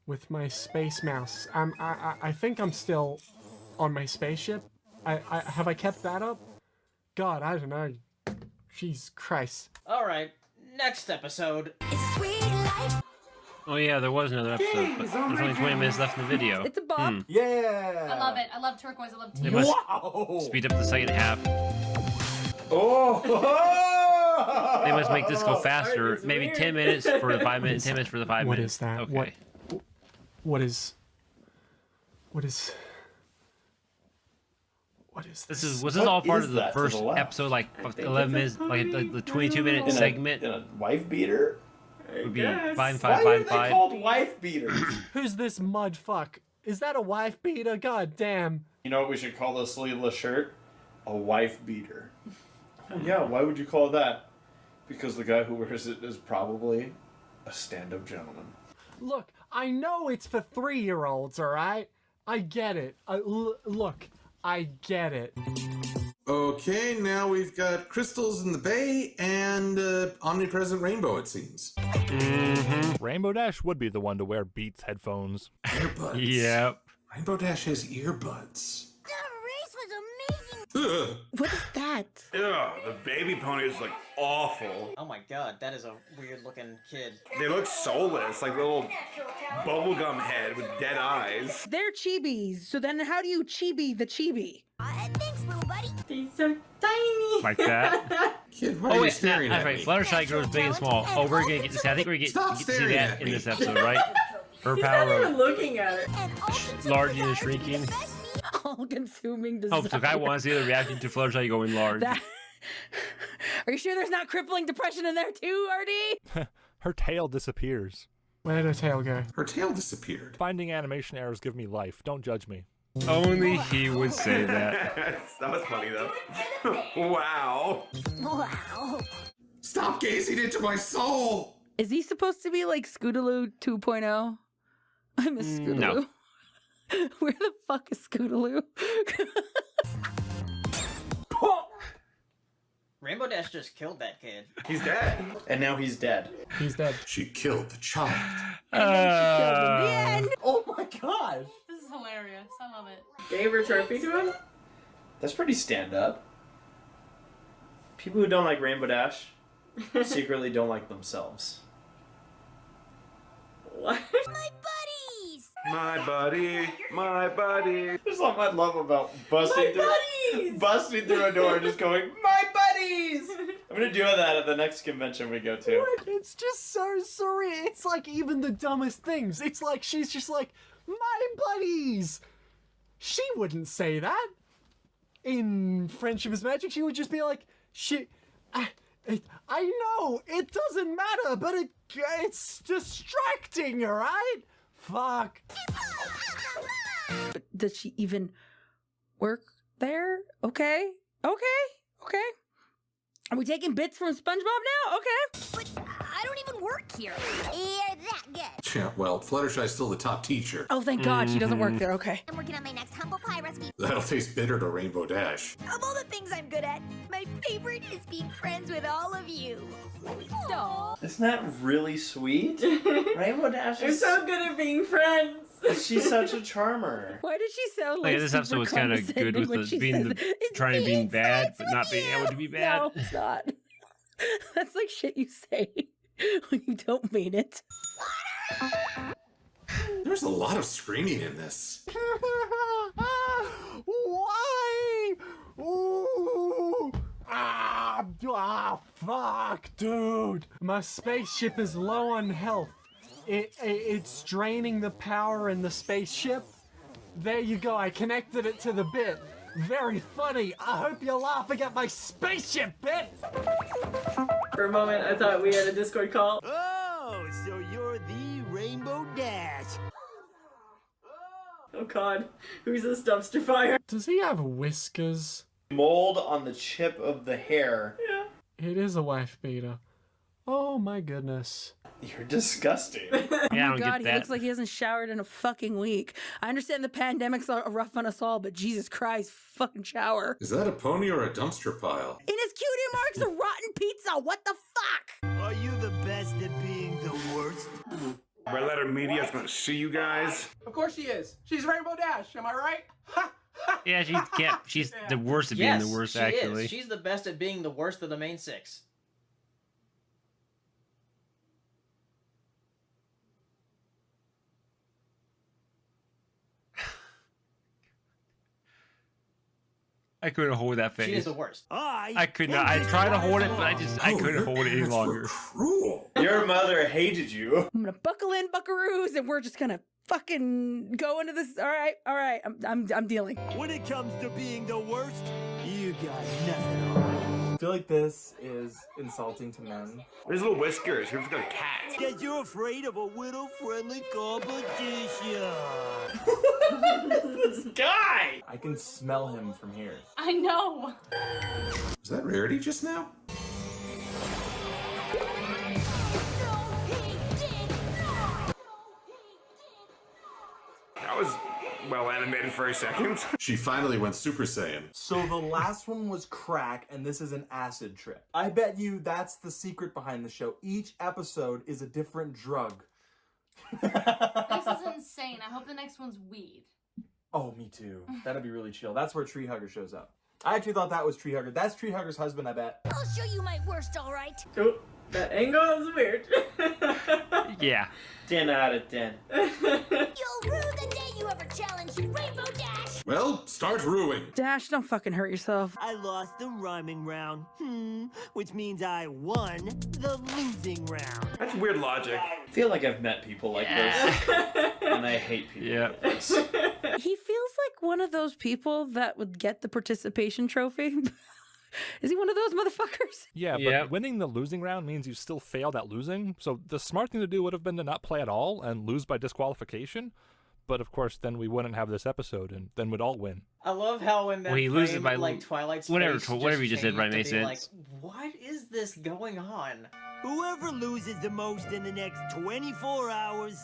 with my space mouse. I think I'm still on my spaceship. Have I kept that up? God, I don't know. Jesus Christ. All right, next episode. Oh yeah, there was another episode, but there's only 20 minutes left in the video. It's a bop. Yeah. I love it. I love turquoise. I love They teal. must speed up the second half. Oh! They must make this go faster. Maybe 10 minutes for the 5 minutes, 10 minutes for the 5 What minutes. is that? Okay. What is Was this all part of the first episode, like 11 minutes, like the 22-minute segment? In a wife beater? Would be Yes. 5, Why 5, are 5, they 5. called wife beaters? Who's this mud fuck? Is that a wife beater? God damn. You know what we should call this sleeveless shirt? A wife beater. Oh, yeah, why would you call it that? Because the guy who wears it is probably a stand-up gentleman. Look, I know it's for 3-year-olds, all right? I get it. Look, I get it. Okay, now we've got crystals in the bay and omnipresent rainbow, it seems. Rainbow Dash would be the one to wear Beats headphones. Earbuds. Yep. Rainbow Dash has earbuds. The race was amazing. Ugh. What is that? Ugh, the baby pony is like awful. Oh my god, that is a weird looking kid. They look soulless, like little bubblegum head with dead eyes. They're chibis. So then how do you chibi the chibi? Thanks, little buddy. These are tiny. Like that. Kid, why are you staring that's at right. me? Fluttershy grows big and small. Oh, we're gonna get to see. I think we're gonna Stop get to see staring that at in me. this episode, right? Her He's not power even of looking at it. large and shrinking. All-consuming Oh, desire. so I want to see the reaction to Fluttershy going large. That... Are you sure there's not crippling depression in there too, RD? Her tail disappears. Where did her tail go? Her tail disappeared. Finding animation errors give me life. Don't judge me. Only he would say that. That was funny though. Wow. Wow. Stop gazing into my soul! Is he supposed to be like Scootaloo 2.0? I miss Scootaloo. No. Where the fuck is Scootaloo? Rainbow Dash just killed that kid. He's dead. And now he's dead. He's dead. She killed the child. And then she killed him. The end. Oh my gosh. This is hilarious. I love it. Gave her trophy to him? That's pretty stand-up. People who don't like Rainbow Dash secretly don't like themselves. What? My buddies. My buddy, my buddy. There's something I love about busting through a door and just going, my buddies! I'm gonna do that at the next convention we go to. It's just so surreal. It's like even the dumbest things. It's like she's just like, my buddies. She wouldn't say that. In Friendship is Magic, she would just be like, I know, it doesn't matter, but it's distracting, alright? Fuck. But does she even work there? Okay. Are we taking bits from SpongeBob now? Okay. But I don't even work here. You're that good. Yeah, well, Fluttershy's still the top teacher. Oh, thank God she doesn't work there. Okay. I'm working on my next humble pie recipe. That'll taste bitter to Rainbow Dash. Of all the things I'm good at, my favorite is being friends with all of you. Aww. Isn't that really sweet? Rainbow Dash You're is so good at being friends. She's such a charmer. Why does she sound Like like this super episode was kind of good condescending with when the she being says, the "It's trying to be being bad, friends but not with being able to be bad. No, it's not. That's like shit you say when you don't mean it. There's a lot of screaming in this. Why? Ooh. fuck, dude. My spaceship is low on health. It's draining the power in the spaceship. There you go, I connected it to the bit. Very funny. I hope you're laughing at my spaceship bit. For a moment, I thought we had a Discord call. Oh, so you're the Rainbow Dash. Oh god, who's this dumpster fire? Does he have whiskers? Mold on the chip of the hair. Yeah. It is a wife beater. Oh my goodness. You're disgusting. Yeah, I Oh don't my god, get he that. looks like he hasn't showered in a fucking week. I understand the pandemic's rough on us all, but Jesus Christ, fucking shower. Is that a pony or a dumpster pile? In his cutie marks a rotten pizza. What the fuck? Are you the best at being the worst? Red Letter Media's gonna sue you guys. Of course she is. She's Rainbow Dash, am I right? Yeah, she's the worst at being the worst, she actually. is. She's the best at being the worst of the main six. I couldn't hold that face. She is the worst. I could not. I tried to hold it, but I couldn't hold it any longer. Cruel. Your mother hated you. I'm gonna buckle in, buckaroos, and we're just gonna fucking go into this. All right. I'm dealing. When it comes to being the worst, you got nothing on. I feel like this is insulting to men. There's little whiskers. Who's got a cat? Because you're afraid of a widow-friendly competition. This guy! I can smell him from here. I know. Was that Rarity just now? That was well animated for a second. She finally went Super Saiyan. So the last one was crack, and this is an acid trip. I bet you that's the secret behind the show. Each episode is a different drug. This is insane. I hope the next one's weed. Oh, me too. That'd be really chill. That's where Tree Hugger shows up. I actually thought that was Tree Hugger. That's Tree Hugger's husband, I bet. I'll show you my worst, all right? Oh, that angle is weird. Yeah. 10 out of 10. You'll rue the day you ever challenged Rainbow Dash. Well, start ruing. Dash, don't fucking hurt yourself. I lost the rhyming round, which means I won the losing round. That's weird logic. I feel like I've met people like this. And I hate people like this. He feels like one of those people that would get the participation trophy. Is he one of those motherfuckers? Yeah, but winning the losing round means you still failed at losing. So the smart thing to do would have been to not play at all and lose by disqualification. But of course, then we wouldn't have this episode, and then we'd all win. I love how in that Well, he loses frame, by like Twilight's whatever face you just said, changed right, to makes be sense. Like, what is this going on? Whoever loses the most in the next 24 hours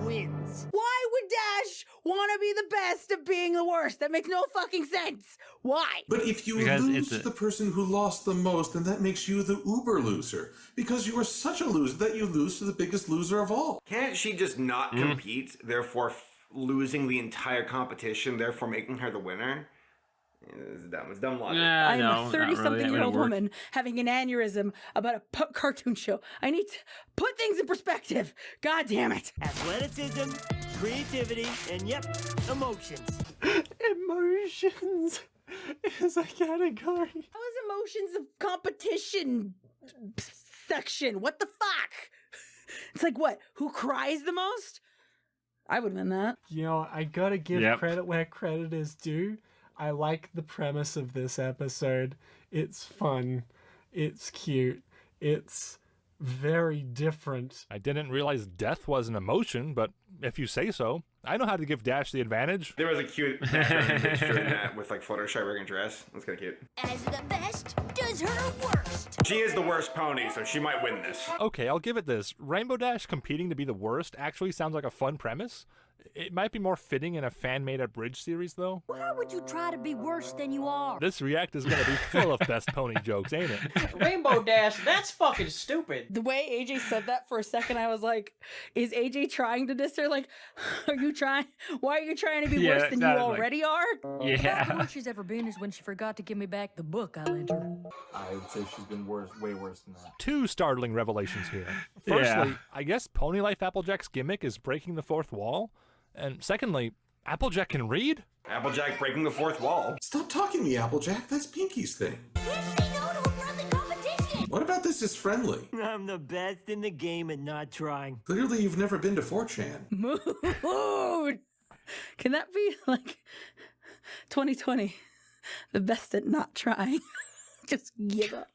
wins. Why would Dash want to be the best at being the worst? That makes no fucking sense. Why? But if you lose to the person who lost the most, then that makes you the uber loser. Because you are such a loser that you lose to the biggest loser of all. Can't she just not compete, therefore losing the entire competition, therefore making her the winner? It's dumb. It's dumb logic. I'm a 30-something-year-old woman having an aneurysm about a cartoon show. I need to put things in perspective. God damn it. Athleticism, creativity, and yep, emotions. Emotions is a category. How is emotions of competition section? What the fuck? It's like what? Who cries the most? I would win that. You know, I gotta give Yep. credit where credit is due. I like the premise of this episode. It's fun. It's cute. It's very different. I didn't realize death was an emotion, but if you say so, I know how to give Dash the advantage. There was a cute background picture in that with like Fluttershy wearing a dress. That's kind of cute. As the best does her worst. She is the worst pony, so she might win this. Okay, I'll give it this. Rainbow Dash competing to be the worst actually sounds like a fun premise. It might be more fitting in a fan-made abridged series, though. Why would you try to be worse than you are? This React is going to be full of best pony jokes, ain't it? Rainbow Dash, that's fucking stupid. The way AJ said that for a second, I was like, is AJ trying to diss her? Like, are you trying? Why are you trying to be worse than you already are? About the worst she's ever been is when she forgot to give me back the book I lent her. I would say she's been worse, way worse than that. Two startling revelations here. Firstly, I guess Pony Life Applejack's gimmick is breaking the fourth wall. And secondly, Applejack can read? Applejack breaking the fourth wall. Stop talking to me, Applejack. That's Pinky's thing. Can't say no to a friendly competition. What about this is friendly? I'm the best in the game at not trying. Clearly, you've never been to 4chan. Mood. Can that be like 2020? The best at not trying. Just give up.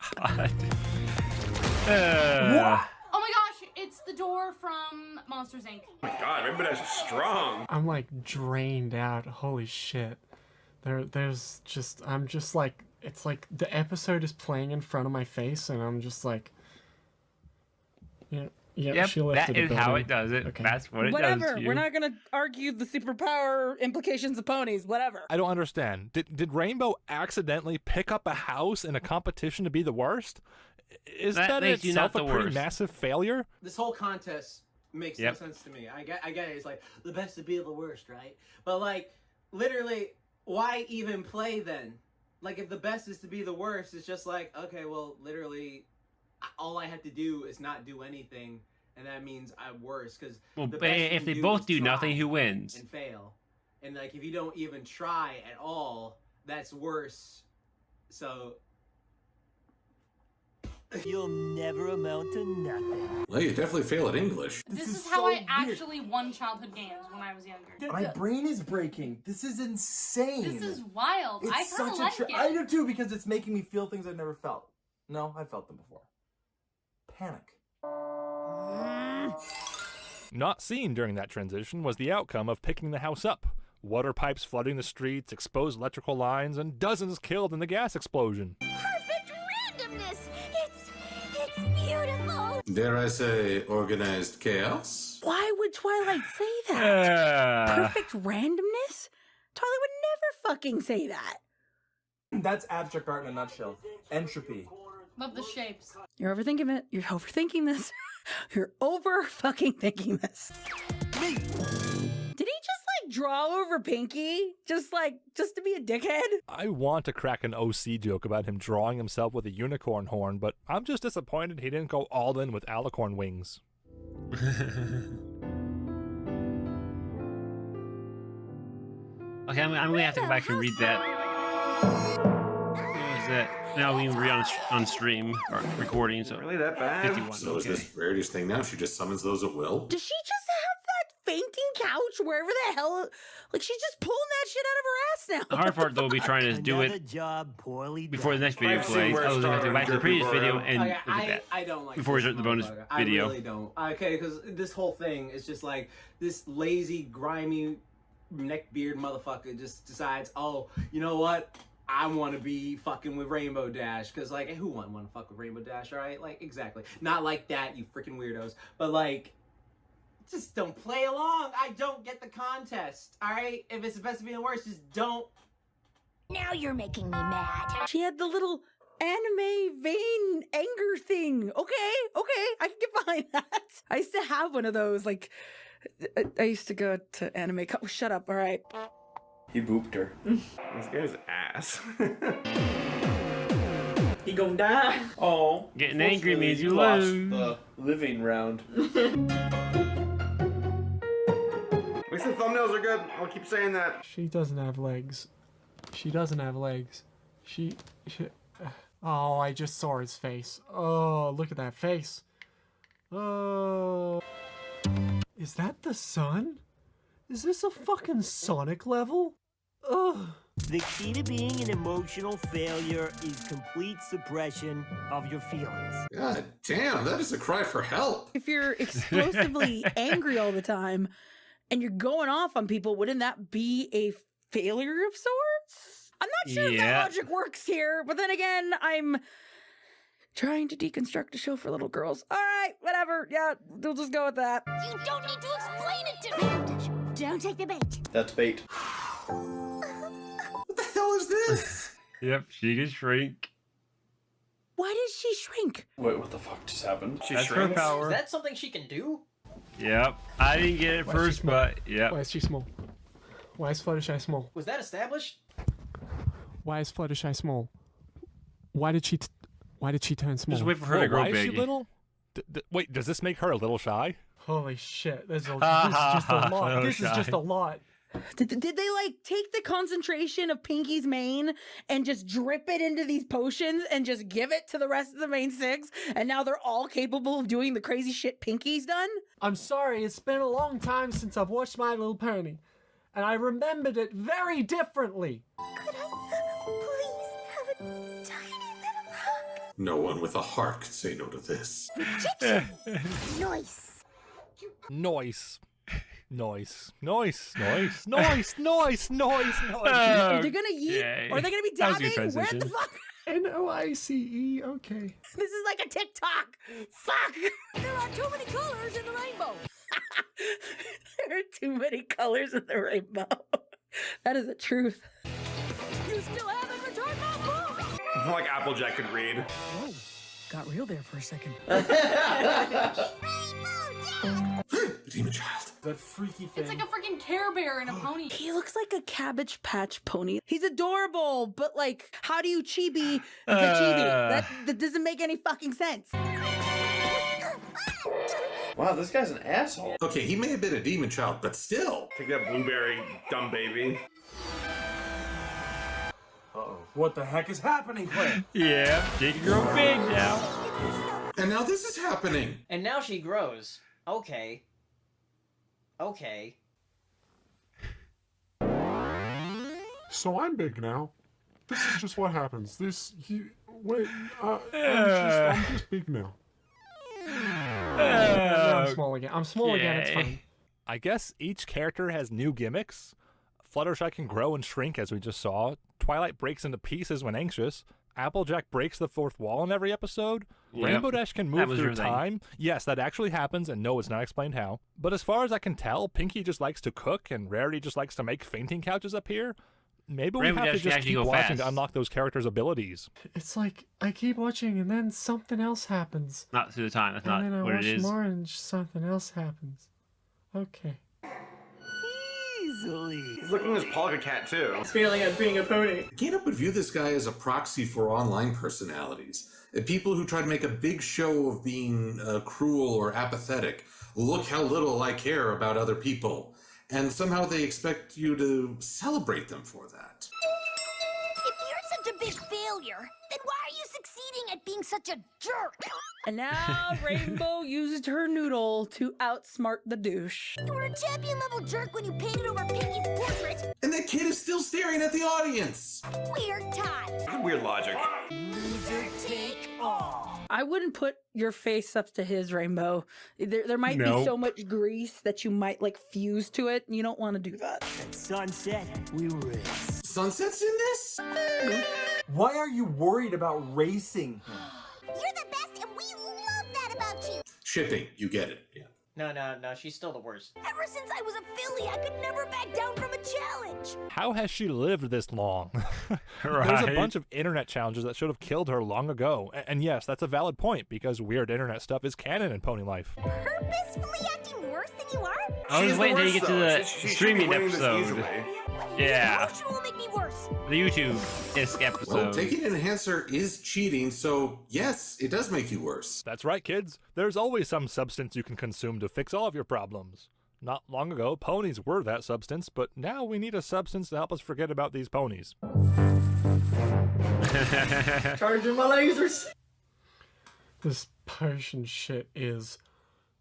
Oh my gosh, it's the door from Monsters Inc. Oh my god, Rainbow Dash is strong. I'm like drained out. Holy shit. I'm just like, it's like the episode is playing in front of my face, and I'm just like, Yep, she left that it is how it does it. Okay. That's what it does Whatever. to you. We're not gonna argue the superpower implications of ponies. Whatever. I don't understand. Did Rainbow accidentally pick up a house in a competition to be the worst? Is that makes you not itself a the pretty worst. massive failure? This whole contest makes Yep. no sense to me. I get it. It's like the best to be the worst, right? But like, literally, why even play then? Like, if the best is to be the worst, it's just like, okay, well, literally, all I have to do is not do anything, and that means I'm worse. Because Well, the best you if can they both is do try nothing, who wins? and fail. And like, if you don't even try at all, that's worse. So You'll never amount to nothing. Well, you definitely fail at English. This is is how so I weird. actually won childhood games when I was younger. My brain is breaking. This is insane. This is wild. I It's kind of such like it. I do too, because it's making me feel things I've never felt. No, I've felt them before. Panic. Not seen during that transition was the outcome of picking the house up. Water pipes flooding the streets, exposed electrical lines, and dozens killed in the gas explosion. Perfect randomness. It's beautiful. Dare I say, organized chaos? Why would Twilight say that? Perfect randomness? Twilight would never fucking say that. That's abstract art in a nutshell. Entropy. Love the shapes. You're overthinking it. You're overthinking this. You're over fucking thinking this. Did he just like draw over Pinky? Just to be a dickhead? I want to crack an OC joke about him drawing himself with a unicorn horn, but I'm just disappointed he didn't go all in with alicorn wings. Okay, I'm gonna have to go back and read that. What was that? Now we can read on stream or recording. So Really that bad? 51. So is this Rarity's thing now? She just summons those at will? Does she just have that fainting couch wherever the hell? Like she's just pulling that shit out of her ass now. The hard part though will be trying to do Another it job poorly before the done. next video I've seen plays. worse I was gonna have to go back to the Star previous Wars video Derpy and Okay, look at that. I don't like Before we this start the bonus motherfucker. video. I really don't. Okay, because this whole thing is just like this lazy, grimy, neckbeard motherfucker just decides, oh, you know what? I want to be fucking with Rainbow Dash. Because, like, who wouldn't want to fuck with Rainbow Dash, right? Like, exactly. Not like that, you freaking weirdos. But, like, just don't play along. I don't get the contest, all right? If it's the best to be the worst, just don't. Now you're making me mad. She had the little anime vein anger thing. Okay, I can get behind that. I used to have one of those. Like, I used to go to anime. Shut up. All right. He booped her. This guy's ass. He gonna die. Oh. Getting angry unfortunately, means you lost lose. the living round. At least the thumbnails are good. I'll keep saying that. She doesn't have legs. She doesn't have legs. Oh, I just saw his face. Oh, look at that face. Oh. Is that the sun? Is this a fucking Sonic level? Ugh. The key to being an emotional failure is complete suppression of your feelings. God damn, that is a cry for help. If you're explosively angry all the time and you're going off on people, wouldn't that be a failure of sorts? I'm not sure if that Yeah. logic works here, but then again, I'm trying to deconstruct a show for little girls. All right, whatever. Yeah, we'll just go with that. You don't need to explain it to me. Don't take the bait. That's bait. What the hell is this? Yep, she can shrink. Why did she shrink? Wait, what the fuck just happened? That's her power. Is that something she can do? Yep. I didn't get it Why is she first, small? but yep. Why is she small? Why is Fluttershy small? Was that established? Why is Fluttershy small? Why did she turn small? Just wait for her to grow why is big. she little? Wait, does this make her a little shy? Holy shit! This is Ha, just a ha, lot. so This is shy. just a lot. Did they like take the concentration of Pinky's mane and just drip it into these potions and just give it to the rest of the main six? And now they're all capable of doing the crazy shit Pinky's done? I'm sorry, it's been a long time since I've watched My Little Pony, and I remembered it very differently. No one with a heart could say no to this. Nice. Noise. Noise. Noise. Noise. Noise. Noise. Noise. Noise. Are they gonna yeet? Are they gonna be dabbing? Where the fuck? Noice, okay. This is like a TikTok. Fuck. There are too many colors in the rainbow. There are too many colors in the rainbow. That is the truth. You still haven't returned my book. Like Applejack could read. Whoa, got real there for a second. Demon child. That freaky thing. It's like a freaking Care Bear in a pony. He looks like a Cabbage Patch pony. He's adorable, but like, how do you chibi the chibi? That doesn't make any fucking sense. Wow, this guy's an asshole. Okay, he may have been a demon child, but still. Take that blueberry, dumb baby. Uh-oh. What the heck is happening, Claire? Yeah, she can grow big now. And now this is happening. And now she grows. Okay. Okay. So I'm big now. This is just what happens. I'm just big now. I'm small again. I'm small again. It's fine. I guess each character has new gimmicks. Fluttershy can grow and shrink, as we just saw. Twilight breaks into pieces when anxious. Applejack breaks the fourth wall in every episode. Yep. Rainbow Dash can That move was through your thing. time. Yes, that actually happens, and no, it's not explained how. But as far as I can tell, Pinky just likes to cook, and Rarity just likes to make fainting couches appear. Maybe we Rainbow have to Dash can just actually keep go watching fast. to unlock those characters' abilities. It's like I keep watching and then something else happens. Not through the time. That's And then I not what watch it is. more and something else happens. Okay. Easily. He's looking as Polka Cat too. It's feeling at being a pony. Can't help but view this guy as a proxy for online personalities. People who try to make a big show of being cruel or apathetic. Look how little I care about other people. And somehow they expect you to celebrate them for that. If you're such a big failure, then why are you succeeding at being such a jerk? And now Rainbow used her noodle to outsmart the douche. You were a champion level jerk when you painted over Pinky's portrait. And that kid is still staring at the audience. Weird tie. Weird logic. Loser take all. I wouldn't put your face up to his, Rainbow. There might be so much grease that you might like fuse to it, and you don't want to do that. At sunset, we race. Sunset's in this? Why are you worried about racing him? You're the best, and we love that about you. Shipping, you get it. Yeah. No, she's still the worst. Ever since I was a filly, I could never back down from a challenge. How has she lived this long? There's a Right. bunch of internet challenges that should have killed her long ago. And yes, that's a valid point, because weird internet stuff is canon in pony life. Purposefully acting worse than you are? I was She's waiting the till you get to worst, the though. She should be streaming winning this episode. easily. Yeah, Emotional will make me worse. the YouTube-esque episode. Well, taking an enhancer is cheating, so yes, it does make you worse. That's right, kids. There's always some substance you can consume to fix all of your problems. Not long ago, ponies were that substance, but now we need a substance to help us forget about these ponies. Charging my lasers. This potion shit is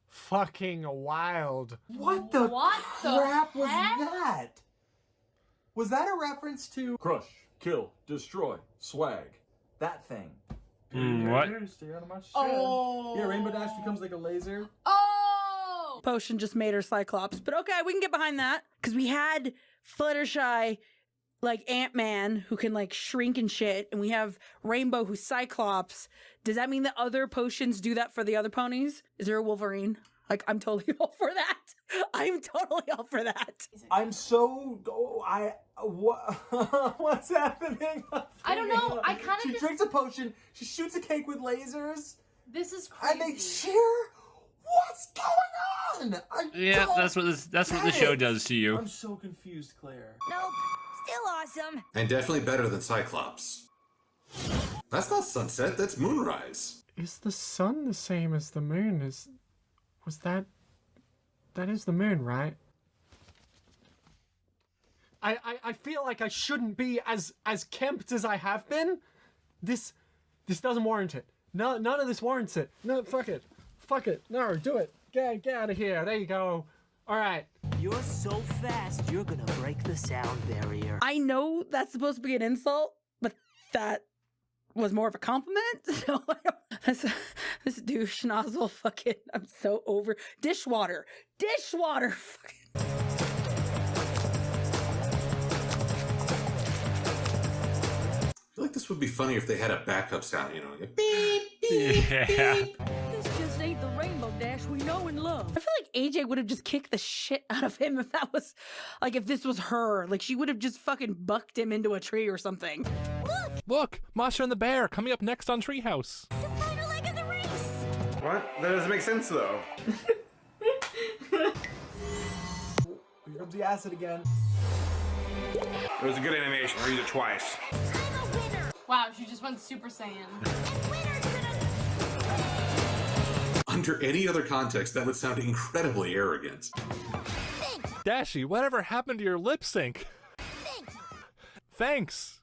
fucking wild. What the What the crap was heck? that? Was that a reference to crush, kill, destroy, swag? That thing. What? Stay out of my shit. Oh. Yeah, Rainbow Dash becomes like a laser. Oh! Potion just made her Cyclops, but okay, we can get behind that because we had Fluttershy, like Ant-Man, who can like shrink and shit, and we have Rainbow, who's Cyclops. Does that mean that other potions do that for the other ponies? Is there a Wolverine? Like, I'm totally all for that. I'm totally all for that. I'm so. What's happening? I don't know. I kind She of just. drinks a potion. She shoots a cake with lasers, This is and crazy. they cheer. What's going on? Yeah, that's what the show does to you. I'm so confused, Claire. Nope. Still awesome. And definitely better than Cyclops. That's not sunset, that's moonrise. Is the sun the same as the moon? Was that is the moon, right? I feel like I shouldn't be as kempt as I have been. This doesn't warrant it. No, none of this warrants it. No, fuck it. Fuck it. No, do it. Get out of here. There you go. All right. You're so fast, you're gonna break the sound barrier. I know that's supposed to be an insult, but that was more of a compliment. So this douche nozzle fucking, I'm so over. Dishwater. Fucking. I feel like this would be funny if they had a backup sound, you know, like beep, beep, Yeah. beep. This just ain't the Rainbow Dash we know and love. I feel like AJ would have just kicked the shit out of him if that was, like, if this was her. Like, she would have just fucking bucked him into a tree or something. Look, Masha and the Bear coming up next on Treehouse. What? That doesn't make sense though. Here comes the acid again. It was a good animation. I'll use it twice. Wow, she just went Super Saiyan. Under any other context, that would sound incredibly arrogant. Dashy, whatever happened to your lip sync? Thanks.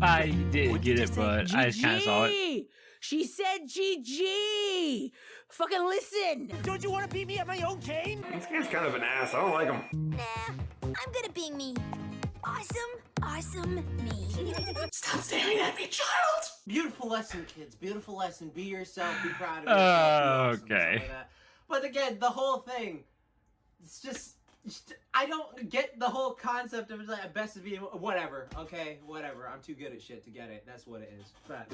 I didn't get it, but I just kind of saw it. GG. She said GG. Fucking listen. Don't you want to beat me at my own game? This guy's kind of an ass. I don't like him. Nah, I'm good at being me. Awesome me. Stop staring at me, child! Beautiful lesson, kids. Beautiful lesson. Be yourself. Be proud of yourself. Be awesome, Okay. stuff like that. But again, the whole thing, it's just I don't get the whole concept of like a best of you. Whatever. Okay, whatever. I'm too good at shit to get it. That's what it is. But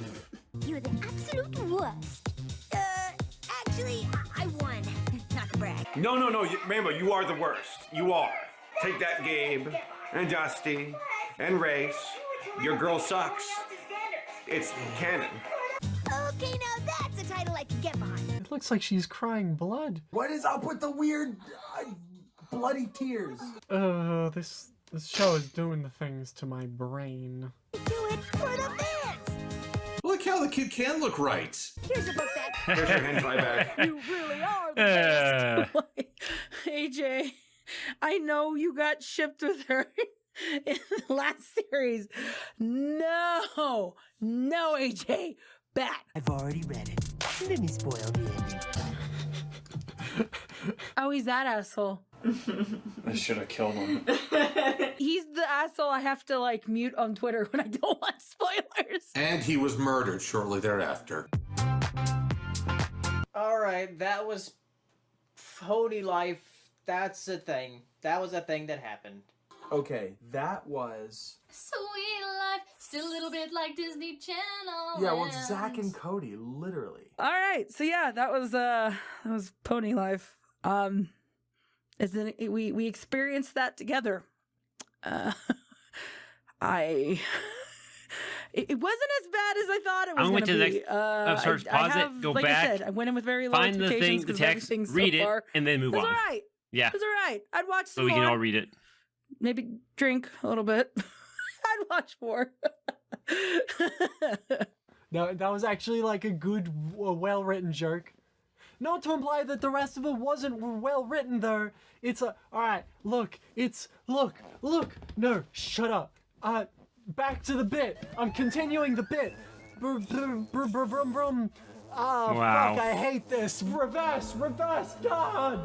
You're the absolute worst. Actually, I won. Not to brag. No, Rainbow, you are the worst. You are. Take that, Gabe, and Dusty, and Race. Your girl sucks. It's canon. Okay, now that's a title I can get behind. It looks like she's crying blood. What is up with the weird bloody tears? This show is doing the things to my brain. Do it for the fans. Look how the kid can look right. Here's your book back. Here's your hentai back. You really are the best. AJ, I know you got shipped with her in the last series. No, AJ, back. I've already read it. Let me spoil the ending. Oh, he's that asshole. I should have killed him. He's the asshole I have to like mute on Twitter when I don't want spoilers. And he was murdered shortly thereafter. Alright, that was Pony Life. That's a thing. That was a thing that happened. Okay, that was... Sweet life, still a little bit like Disney Channel. Yeah, well, it's Zach and Cody, literally. All right, so yeah, that was Pony Life. We experienced that together. It wasn't as bad as I thought it was going to be. Pause it, go like back, I said, I went in with very low find the expectations thing, the 'cause text, everything so read it, far- and then move It's on. all right. Yeah. It's all right. I'd watch So some we can more. all read it. Maybe drink a little bit. I'd watch more. No, that was actually like a good, well-written joke. Not to imply that the rest of it wasn't well-written, though. It's a... Alright, look. No, shut up. Back to the bit. I'm continuing the bit. Brum. Ah, Wow. fuck, I hate this. Reverse, God.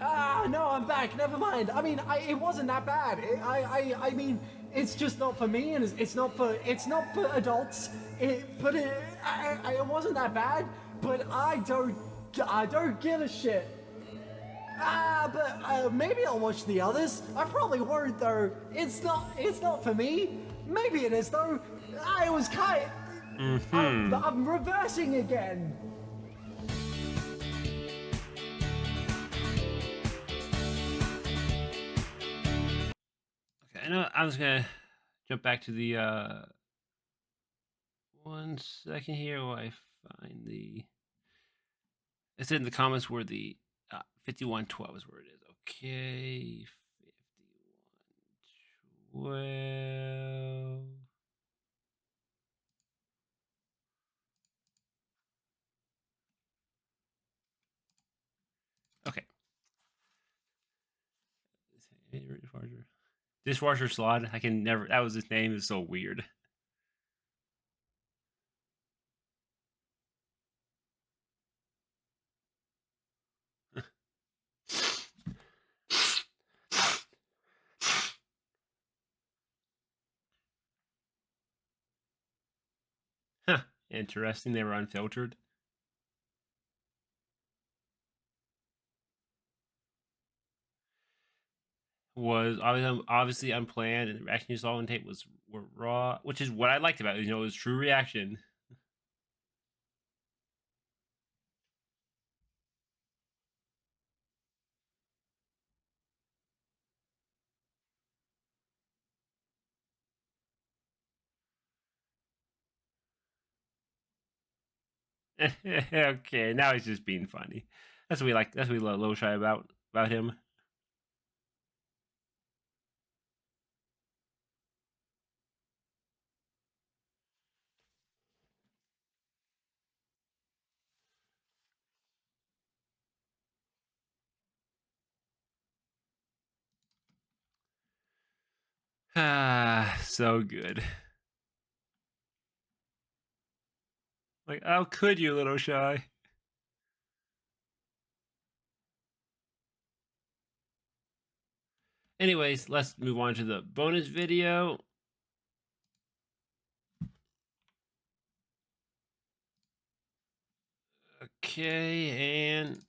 Ah, no, I'm back. Never mind. I mean, it wasn't that bad. I mean, it's just not for me, and it's not for adults. It wasn't that bad. But I don't give a shit. But maybe I'll watch the others. I probably won't though. It's not for me. Maybe it is though. I was kind. I'm reversing again. Okay, I'm just gonna jump back to the 1 second here while I find the. It said in the comments where the 5112 is where it is. Okay, 5112. Okay. Dishwasher Slot. I can never. That was his name. Is so weird. Huh. Interesting. They were unfiltered. Was obviously unplanned, and the reaction you saw on tape were raw, which is what I liked about it. You know, it was true reaction. Okay, now he's just being funny. That's what we like. That's what we love Low Shy about him. Ah, so good. Like, how could you, Little Shy? Anyways, let's move on to the bonus video. Okay, and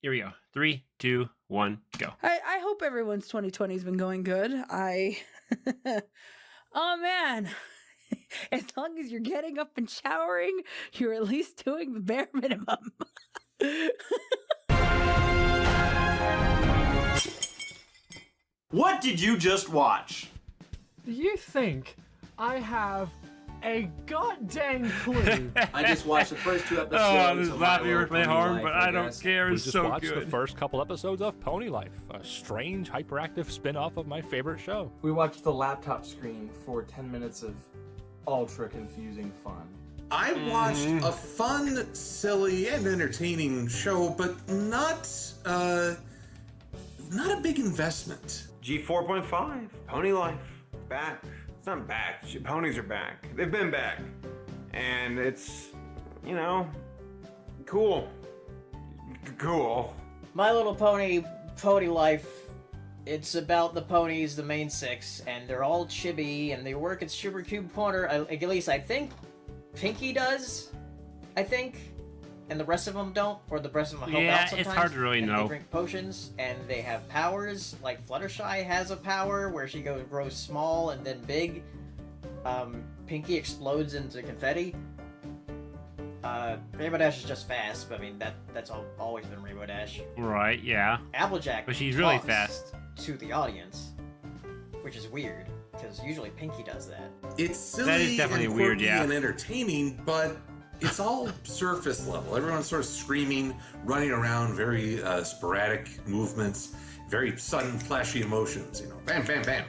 here we go. 3, 2, 1, go. I hope everyone's 2020 has been going good. Oh man. As long as you're getting up and showering, you're at least doing the bare minimum. What did you just watch? Do you think I have a goddamn clue? I just watched the first 2 episodes. Oh, I'm just of laughing My with my Little Pony arm, Life, but I don't guess. care. We It's just so watched good. the first couple episodes of Pony Life, a strange, hyperactive spin-off of my favorite show. We watched the laptop screen for 10 minutes of ultra confusing fun. I watched a fun, silly, and entertaining show, but not a big investment. G4.5, Pony Life, back. It's not back. Ponies are back. They've been back. And it's, you know, cool. Cool. My Little Pony, Pony Life, it's about the ponies, the main 6, and they're all chibi, and they work at Super Cube Corner. At least I think Pinky does, and the rest of them don't, or the rest of them help out sometimes. It's hard to really and know. They drink potions, and they have powers, like Fluttershy has a power where she grows small and then big. Pinky explodes into confetti. Rainbow Dash is just fast, but I mean, that's always been Rainbow Dash. Right, yeah. Applejack But she's really talks fast. to the audience, which is weird, because usually Pinky does that. It's silly That is definitely and weird, quirky yeah. and entertaining, but it's all surface level. Everyone's sort of screaming, running around, very sporadic movements, very sudden, flashy emotions. You know, bam, bam, bam.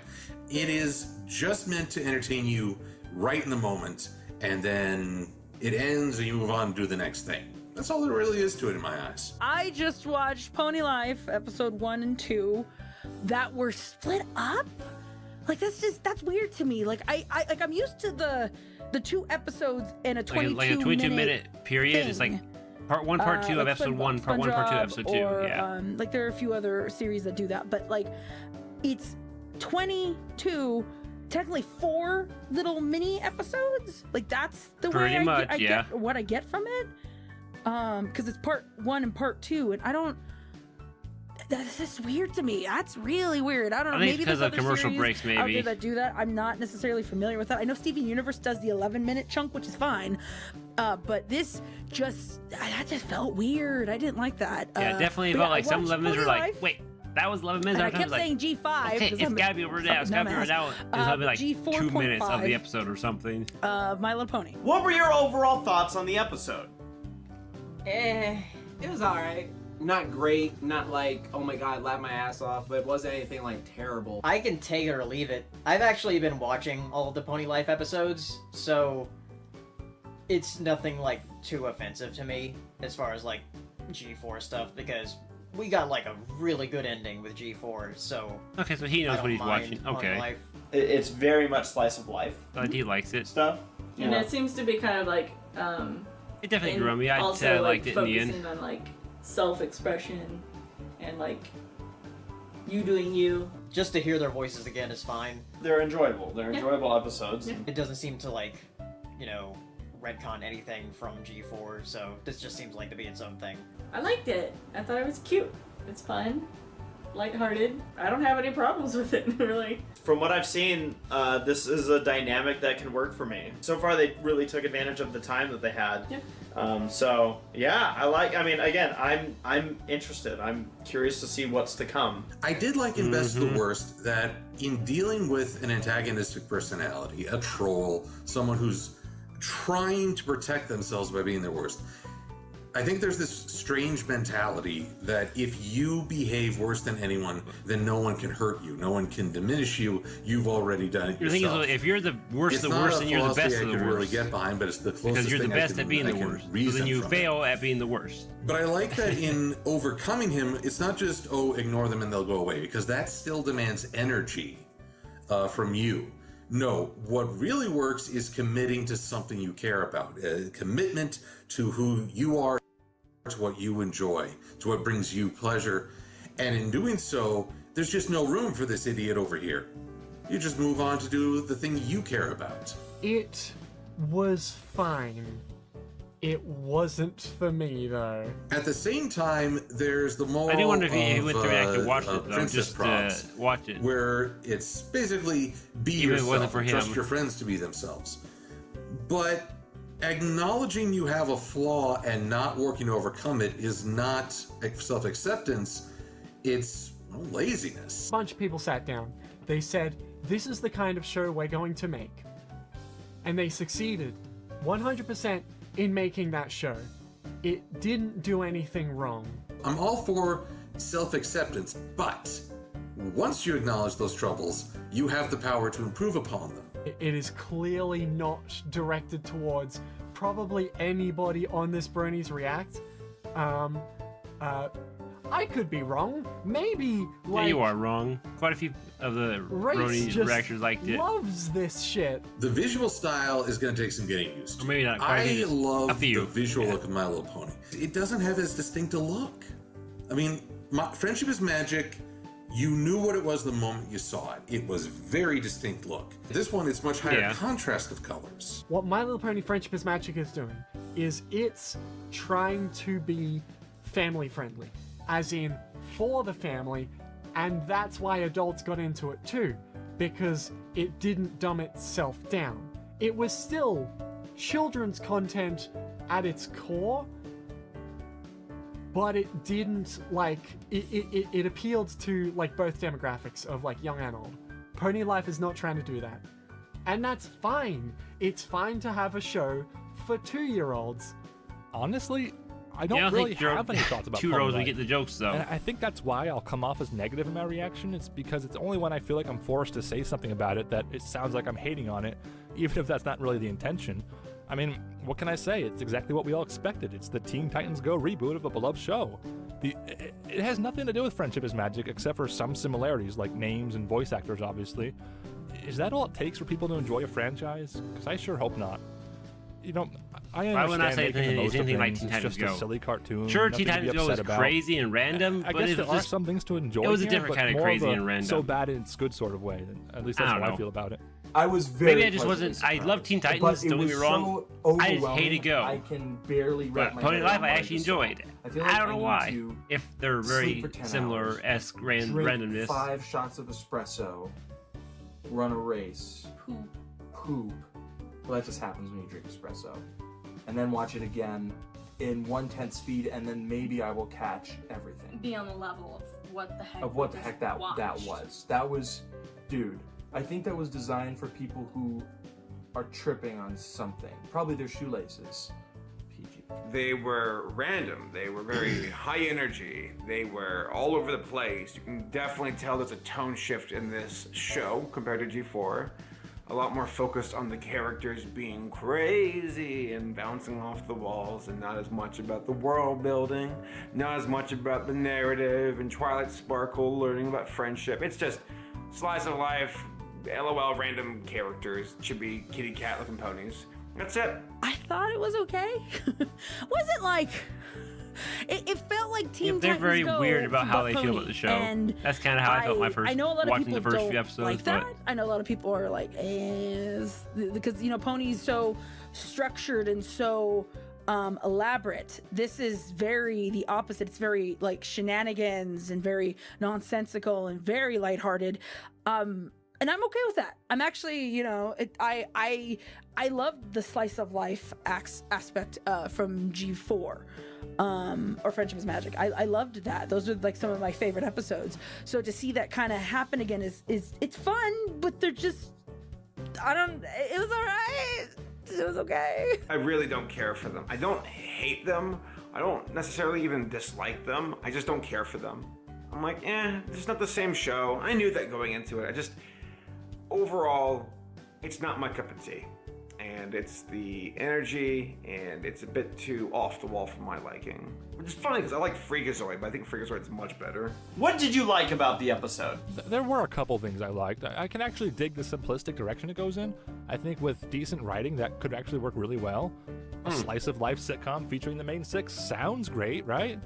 It is just meant to entertain you right in the moment, and then it ends and you move on and do the next thing. That's all there really is to it in my eyes. I just watched Pony Life episode 1 and 2 that were split up. Like that's weird to me. Like I'm used to the 2 episodes in a 22-minute period. thing. It's like part 1, part 2 of like episode 1, part 1, part 2 SpongeBob episode 2. or, Yeah. like there are a few other series that do that, but like it's 22, technically 4 little mini episodes. Like that's the Pretty way much, I yeah. get what I get from it. Because it's part 1 and part 2, and I don't. That's just weird to me. That's really weird. I don't know. I think Maybe it's 'cause there's of other commercial series breaks, out maybe. there that do that. I'm not necessarily familiar with that. I know Steven Universe does the 11-minute chunk, which is fine. But this that just felt weird. I didn't like that. Yeah, definitely but felt I like some watched 11 minutes were Pony like, Life, wait, that was 11 minutes. and I was kept like, saying G5. okay, 'cause it's I'm gotta be over now. It's gotta be over now. It's gonna be like 2 minutes of the G4.5. episode or something. My Little Pony. What were your overall thoughts on the episode? It was alright. Not great, not like, oh my god, laugh my ass off, but it wasn't anything like terrible. I can take it or leave it. I've actually been watching all of the Pony Life episodes, so it's nothing like too offensive to me as far as like G4 stuff, because we got like a really good ending with G4, so Okay, so he knows what he's watching. Okay. Life. It's very much slice of life But he likes it. stuff. And it seems to be kind of like It definitely and grew on me. I also liked like it in the focusing end. on like self-expression and like you doing you. Just to hear their voices again is fine. They're enjoyable. They're Yeah. enjoyable episodes. Yeah. It doesn't seem to like, you know, retcon anything from G4, so this just seems like to be its own thing. I liked it. I thought it was cute. It's fun, lighthearted. I don't have any problems with it really. From what I've seen, this is a dynamic that can work for me. So far, they really took advantage of the time that they had. Yeah. So yeah, I mean, again, I'm interested. I'm curious to see what's to come. I did like in Best of the Worst that in dealing with an antagonistic personality, a troll, someone who's trying to protect themselves by being their worst, I think there's this strange mentality that if you behave worse than anyone, then no one can hurt you, no one can diminish you. You've already done it Your thing yourself. is, if you're the worst of the worst, then you're the best of the I could really worst. get behind, but it's the closest Because you're the thing best at being the I can worst. So reason then you from it. fail at being the worst. But I like that in overcoming him, it's not just, oh, ignore them and they'll go away, because that still demands energy from you. No, what really works is committing to something you care about, a commitment to who you are, to what you enjoy, to what brings you pleasure. And in doing so, there's just no room for this idiot over here. You just move on to do the thing you care about. It was fine. It wasn't for me though. At the same time, there's the moral I do wonder if he of, went to actually watch it, though, Princess just to Props, watch it. where it's basically be Even if it yourself, wasn't for and trust him. your friends to be themselves. But acknowledging you have a flaw and not working to overcome it is not self-acceptance, it's laziness. A bunch of people sat down. They said, this is the kind of show we're going to make. And they succeeded 100% in making that show. It didn't do anything wrong. I'm all for self-acceptance, but once you acknowledge those troubles, you have the power to improve upon them. It is clearly not directed towards probably anybody on this Bronies React. I could be wrong. Maybe, like, Yeah, you are wrong. Quite a few of the Race Bronies just reactors liked it. loves this shit. The visual style is going to take some getting used to. Or maybe not quite. I just a love few. the visual look of My Little Pony. It doesn't have as distinct a look. I mean, Friendship is Magic, you knew what it was the moment you saw it. It was very distinct look. This one is much higher contrast of colors. What My Little Pony Friendship is Magic is doing is it's trying to be family friendly, as in for the family, and that's why adults got into it too, because it didn't dumb itself down. It was still children's content at its core, but it didn't, like, it appealed to, like, both demographics of, like, young and old. Pony Life is not trying to do that. And that's fine. It's fine to have a show for 2-year-olds. Honestly, I don't Yeah, I really think you're- have any thoughts about 2-year-olds Pony would get Life. the jokes, though. And I think that's why I'll come off as negative in my reaction. It's because it's only when I feel like I'm forced to say something about it that it sounds like I'm hating on it, even if that's not really the intention. I mean, what can I say? It's exactly what we all expected. It's the Teen Titans Go reboot of a beloved show. It has nothing to do with Friendship is Magic, except for some similarities, like names and voice actors, obviously. Is that all it takes for people to enjoy a franchise? Because I sure hope not. You know, I I would not understand say making the it's most of anything like things. Teen It's Titans just Go. a silly cartoon. Sure, nothing Teen to be Titans Go upset is about. crazy and random, I but guess it's there are just- some things to enjoy. it was a here, different but kind of more crazy a and random. So bad it's good sort of way. At least I that's don't how I know. feel about it. I was very. Maybe I just wasn't. I love Teen Titans. Don't get me wrong. I just hated Go. I can barely wrap But my Pony head Life, around I what actually just saw. enjoyed. I feel like I don't know need why. to If they're sleep very for 10 similar hours, esque drink randomness. 5 shots of espresso, run a race, poop. Well, that just happens when you drink espresso, and then watch it again in 1/10 speed, and then maybe I will catch everything Be on the level of what the heck. of what we the just heck that watched. was. That was, dude. I think that was designed for people who are tripping on something. Probably their shoelaces. PG. They were random. They were very high energy. They were all over the place. You can definitely tell there's a tone shift in this show compared to G4. a lot more focused on the characters being crazy and bouncing off the walls, and not as much about the world building, not as much about the narrative and Twilight Sparkle learning about friendship. It's just slice of life, LOL, random characters, chibi, kitty cat looking ponies. That's it. I thought it was okay. Wasn't like it felt like Teen They're Titans very Go, weird about how but they feel about pony. the show. And That's kind of how I felt my first I know a lot of watching people the first don't few episodes. like but that. I know a lot of people are like, because Pony's so structured and so elaborate. This is very the opposite. It's very like shenanigans and very nonsensical and very lighthearted. And I'm okay with that. I'm actually, I love the slice of life aspect from G4, or Friendship is Magic. I loved that. Those are like some of my favorite episodes. So to see that kind of happen again is it's fun, but they're just, it was alright. It was okay. I really don't care for them. I don't hate them. I don't necessarily even dislike them. I just don't care for them. I'm like, it's not the same show. I knew that going into it. Overall, it's not my cup of tea. And it's the energy, and it's a bit too off the wall for my liking. Which is funny, because I like Freakazoid, but I think Freakazoid's much better. What did you like about the episode? There were a couple things I liked. I can actually dig the simplistic direction it goes in. I think with decent writing, that could actually work really well. A slice of life sitcom featuring the main six sounds great, right?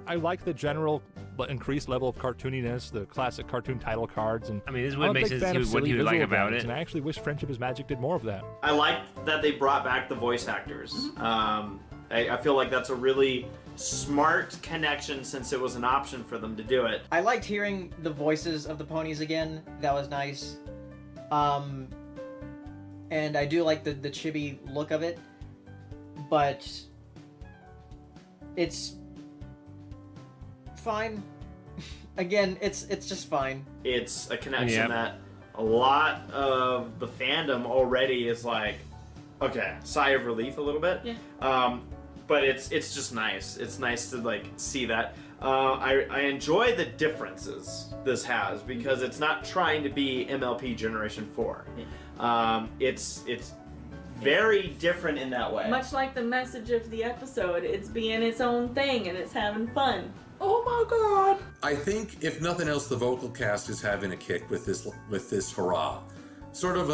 I like the general increased level of cartooniness, the classic cartoon title cards, and this is I'm what a makes big sense fan of to what silly you like visual about games, it. and I actually wish Friendship is Magic did more of that. I like that they brought back the voice actors. I feel like that's a really smart connection since it was an option for them to do it. I liked hearing the voices of the ponies again. That was nice. And I do like the chibi look of it, but it's fine. Again, it's just fine. It's a connection that a lot of the fandom already is like, okay, sigh of relief a little bit. Yeah. But it's just nice. It's nice to like see that. I enjoy the differences this has because it's not trying to be MLP Generation 4. It's very different in that way. Much like the message of the episode, it's being its own thing and it's having fun. Oh my god! I think, if nothing else, the vocal cast is having a kick with this hurrah. Sort of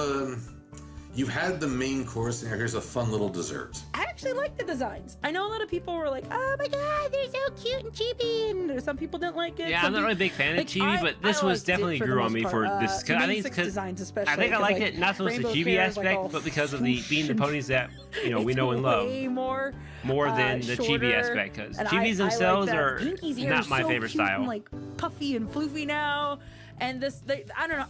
you've had the main course, and here's a fun little dessert. I actually like the designs. I know a lot of people were like, "Oh my god, they're so cute and chibi," and some people didn't like it. Yeah, I'm not really a big fan of chibi, but this was definitely grew on me for this. Cause I think it's designs especially. I think I liked like, it not so much the rainbow chibi hair is, like, aspect, all but because of the being the swoosh ponies that we know and love way more than the shorter, chibi aspect. Because and chibis I themselves like that. are Pinky's hair not is my so favorite cute style. And, like puffy and floofy now, and I don't know.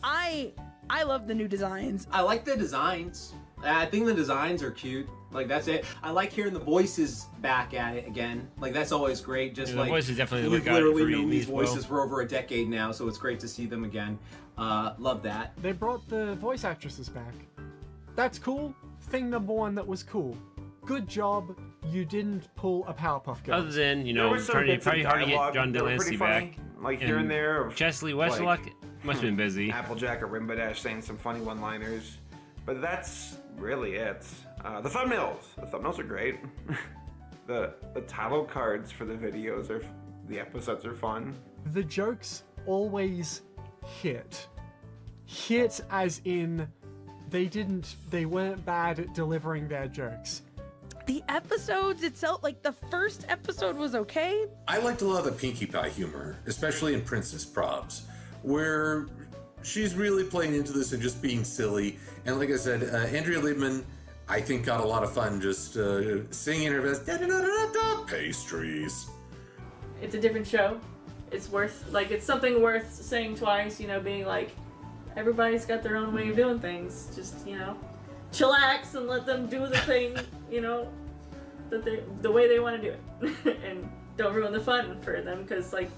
I love the new designs. I like the designs. I think the designs are cute. Like, that's it. I like hearing the voices back at it again. Like, that's always great. Just the voices definitely we've look out literally for known me these as well. voices for over a decade now, so it's great to see them again. Love that. They brought the voice actresses back. That's cool. Thing number one that was cool. Good job. You didn't pull a Powerpuff Girls. Other than There were some bits of probably hard to get dialogue John that were Delancey pretty funny, back. like here and there. Of, Chesley Westlock must have been busy. Applejack or Rainbow Dash saying some funny one-liners, but that's really it. The thumbnails are great. the title cards for the videos the episodes are fun. The jokes always hit. Hit as in they weren't bad at delivering their jokes. The episodes itself, like the first episode was okay. I liked a lot of the Pinkie Pie humor, especially in Princess Probs, where she's really playing into this and just being silly. And like I said, Andrea Liebman, I think, got a lot of fun just singing her best pastries. It's a different show. It's it's something worth saying twice, being like, everybody's got their own way of doing things. Just, chillax and let them do the thing, the way they want to do it. And don't ruin the fun for them, because, like,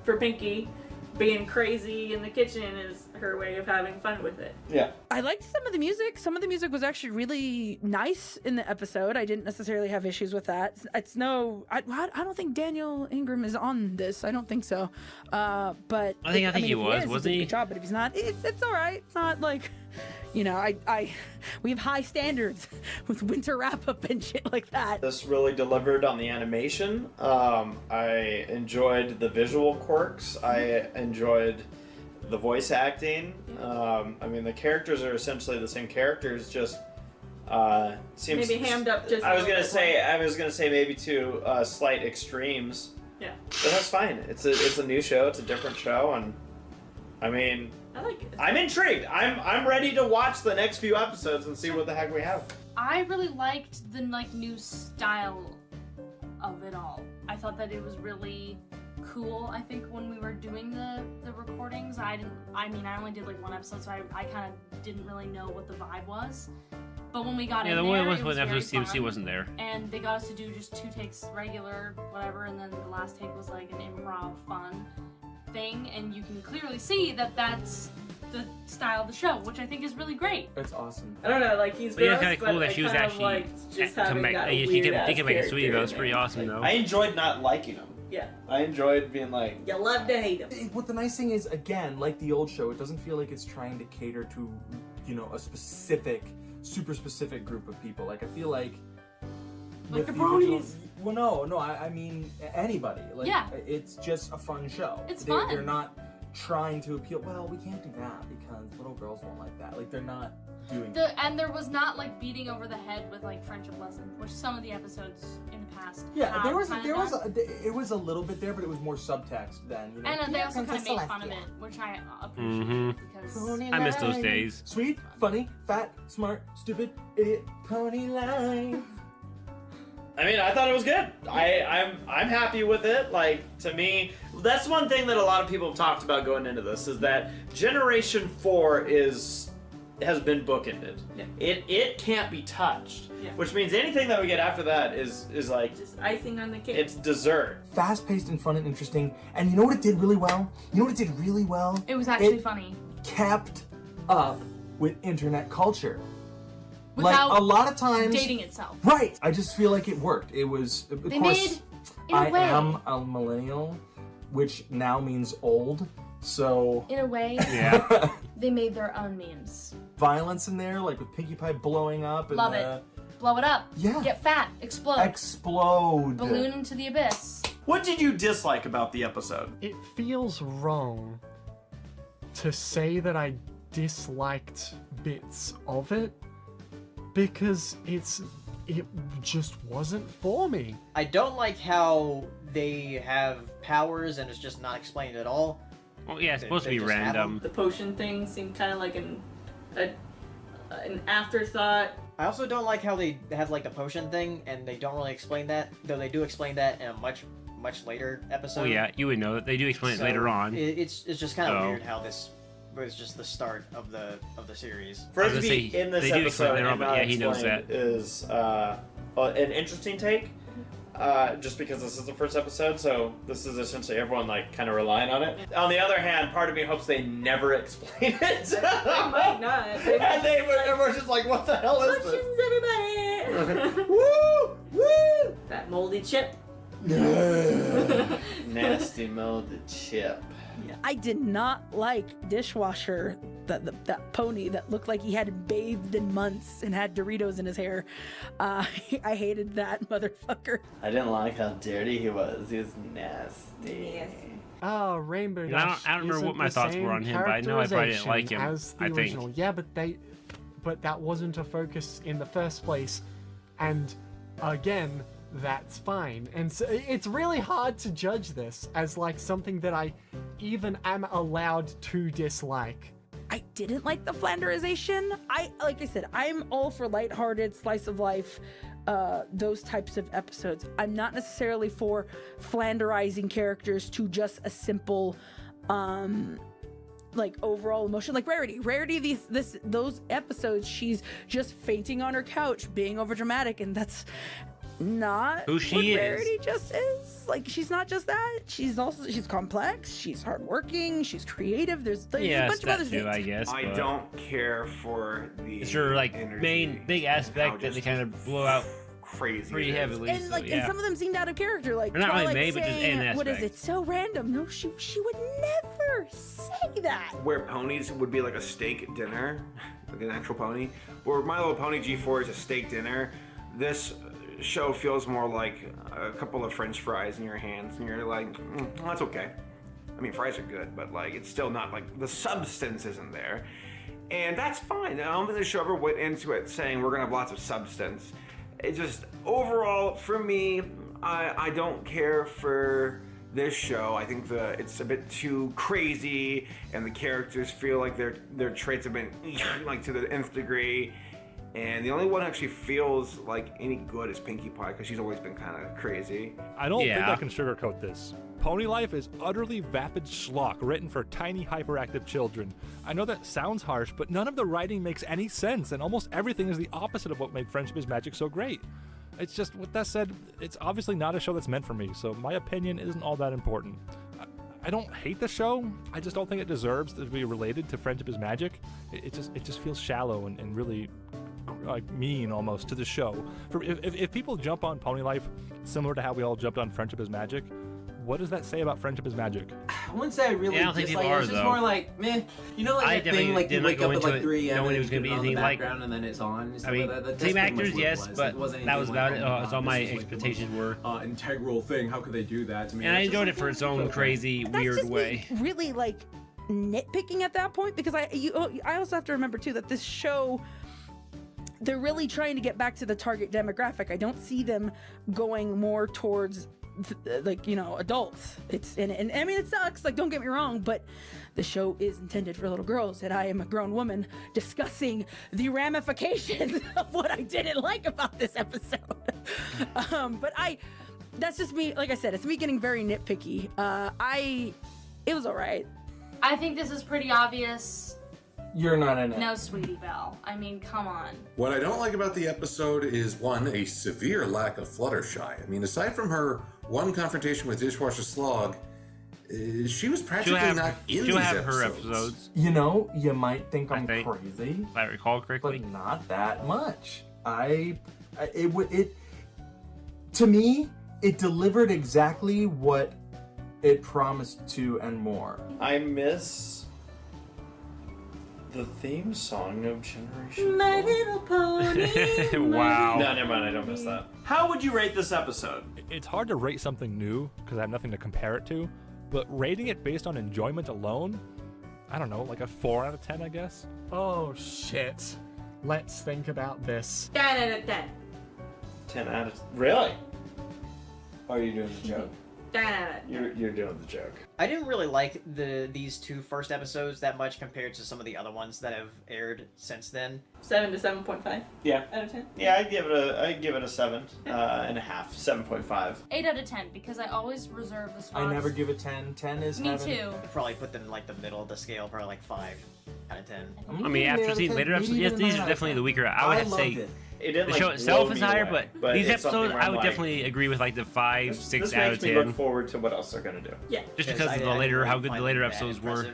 for Pinkie, being crazy in the kitchen is her way of having fun with it. Yeah. I liked some of the music. Some of the music was actually really nice in the episode. I didn't necessarily have issues with that. I don't think Daniel Ingram is on this. I don't think so. But I think he was, is, wasn't he? he? Good job. But if he's not, it's all right. It's not like you know, we have high standards with winter wrap up and shit like that. This really delivered on the animation. I enjoyed the visual quirks. I enjoyed the voice acting. I mean, the characters are essentially the same characters, just seems Maybe hammed up just. I was gonna say maybe to slight extremes. Yeah. But that's fine. It's a new show. It's a different show, and I mean, I like it. I'm intrigued. I'm ready to watch the next few episodes and see what the heck we have. I really liked the new style of it all. I thought that it was really cool. I think when we were doing the recordings, I only did like one episode, so I kind of didn't really know what the vibe was. But when we got in the there, one was it was when very episode CMC fun. wasn't there. And they got us to do just 2 takes regular, whatever, and then the last take was like an improv fun thing, and you can clearly see that that's the style of the show, which I think is really great. It's awesome. I don't know, like he's But yeah, gross, it's kind of cool but that she was I kind of actually liked just come having back. that She weird can ass think of making sweetie. character That's in pretty there. awesome, though. I enjoyed not liking him. Yeah. I enjoyed being like, You love to hate him. What the nice thing is, again, like the old show, it doesn't feel like it's trying to cater to, you know, a specific, super specific group of people. Like I feel like Like with the original- Bronies. Well, no, I mean anybody. Like, Yeah. it's just a fun show. It's they're, fun. They're not trying to appeal. Well, we can't do that because little girls won't like that. Like they're not doing. And there was not like beating over the head with like friendship lessons, which some of the episodes in the past. Yeah, have there was kinda done. it was a little bit there, but it was more subtext than, you know. And they also kind of Princess made fun of Celestia. it, which I appreciate because I miss those days. Sweet, funny, fat, smart, stupid, idiot, pony line. I mean, I thought it was good. I'm happy with it. Like, to me, that's one thing that a lot of people have talked about going into this, is that Generation 4 has been bookended. Yeah. It can't be touched. Yeah. Which means anything that we get after that is like Just icing on the cake. it's dessert. Fast paced and fun and interesting. And you know what it did really well? It was actually funny. Kept up with internet culture. Without like a lot of times dating itself. Right. I just feel like it worked. It was of They course made, in a I way, am a millennial, which now means old. So in a way, yeah. they made their own memes. Violence in there, like with Pinkie Pie blowing up and Love it. Blow it up. Yeah. Get fat. Explode. Explode. Balloon into the abyss. What did you dislike about the episode? It feels wrong to say that I disliked bits of it because it just wasn't for me. I don't like how they have powers and it's just not explained at all. Well, yeah, it's supposed to They be just have random. The potion thing seemed kind of like an afterthought. I also don't like how they have like the potion thing and they don't really explain that, though they do explain that in a much later episode. Oh yeah, you would know that. They do explain it later on. It's just kind of So- weird how this was just the start of the series. For I it was to gonna be say, in this they do explain episode later on, and but not yeah, he knows explained that. is an interesting take. Just because this is the first episode, so this is essentially everyone like kind of relying on it. On the other hand, part of me hopes they never explain it. They might not. And everyone's just like, "What the hell is this?" Potions, everybody! Woo! Woo! That moldy chip. Nasty molded chip. I did not like Dishwasher, that pony that looked like he hadn't bathed in months and had Doritos in his hair. I hated that motherfucker. I didn't like how dirty he was. He was nasty. Oh, Rainbow Yeah, Dash. I don't remember isn't what my the thoughts same were on him, but I know I probably didn't like him, characterization as the I think. original. Yeah, but that wasn't a focus in the first place, and again, that's fine. And so it's really hard to judge this as like something that I even am allowed to dislike. I didn't like the Flanderization. Like I said, I'm all for lighthearted slice of life, those types of episodes. I'm not necessarily for Flanderizing characters to just a simple, like overall emotion. Like Rarity, those episodes, she's just fainting on her couch, being overdramatic, and that's not who she what is. Rarity just is. Like, she's not just that. She's complex. She's hardworking. She's creative. There's a bunch of other things. I guess. I but don't care for the it's her like energy main big and how aspect that they just kind of blow out crazy. Pretty it is. heavily. And like, and some of them seemed out of character. Like They're not really Twilight made, but just saying, in what is aspect. it? So random. No, she would never say that. Where ponies would be like a steak dinner, like an actual pony. Where My Little Pony G4 is a steak dinner. This show feels more like a couple of French fries in your hands, and you're like, that's okay. I mean, fries are good, but like, it's still not like the substance isn't there. And that's fine. I don't think the show ever went into it saying we're gonna have lots of substance. It just, overall, for me, I don't care for this show. I think it's a bit too crazy, and the characters feel like their traits have been like to the nth degree. And the only one who actually feels like any good is Pinkie Pie, because she's always been kind of crazy. I don't think I can sugarcoat this. Pony Life is utterly vapid schlock written for tiny hyperactive children. I know that sounds harsh, but none of the writing makes any sense, and almost everything is the opposite of what made Friendship is Magic so great. It's just, with that said, it's obviously not a show that's meant for me, so my opinion isn't all that important. I don't hate the show, I just don't think it deserves to be related to Friendship is Magic. It just feels shallow and really like mean almost to the show. If people jump on Pony Life similar to how we all jumped on Friendship is Magic, what does that say about Friendship is Magic? I wouldn't say I really Yeah, I don't think dislike people it. It's are, just though. more like, meh. You know, like I that thing, like you didn't wake go up at into like it 3 a.m. knowing and it was gonna put be it on the anything like- background and then it's on. It's I mean, that's same pretty much actors, what it yes, was. but It wasn't that was anything about like, it. oh my That's God, all my this is, like, the expectations were. most, integral thing. How could they do that to me? And I It's just enjoyed like, it for its it's own okay. crazy, weird Just way. me really like nitpicking at that point, because I also have to remember too that this show, they're really trying to get back to the target demographic. I don't see them going more towards like, you know, adults. And I mean, it sucks, like, don't get me wrong, but the show is intended for little girls, and I am a grown woman discussing the ramifications of what I didn't like about this episode. But that's just me. Like I said, it's me getting very nitpicky. It was all right. I think this is pretty obvious. You're not in it. No, Sweetie Belle. I mean, come on. What I don't like about the episode is, one, a severe lack of Fluttershy. I mean, aside from her one confrontation with Dishwasher Slog, she was practically not in these her episodes. episodes. You know, you might think I'm think, crazy, if I recall correctly, but not that much. To me, it delivered exactly what it promised to and more. I miss the theme song of Generation My 4. Little Pony. Wow. No, never mind. I don't miss that. How would you rate this episode? It's hard to rate something new because I have nothing to compare it to, but rating it based on enjoyment alone, I don't know, like a 4 out of 10, I guess. Oh shit. Let's think about this. 10 out of 10. 10 out of... Really? Oh, you're doing the joke. 10 out of 10. You're doing the joke. I didn't really like these two first episodes that much compared to some of the other ones that have aired since then. 7 to 7.5. Yeah. Out of 10. Yeah, I'd give it a 7 and a half, 7.5. 8 out of 10, because I always reserve the spots. I never give it 10. 10 is Me heaven. too. I'd probably put them in like the middle of the scale, probably like 5 out of 10. I mean, after seeing later episodes, yes, these are definitely the weaker. I would have to say It didn't, the like, show itself blow is me higher, away, but these it's something episodes, where I I'm would like, definitely agree with like the 5, 6 this out of makes me 10. look forward to what else they're gonna do. Yeah. Just because of the later, how good the later episodes were.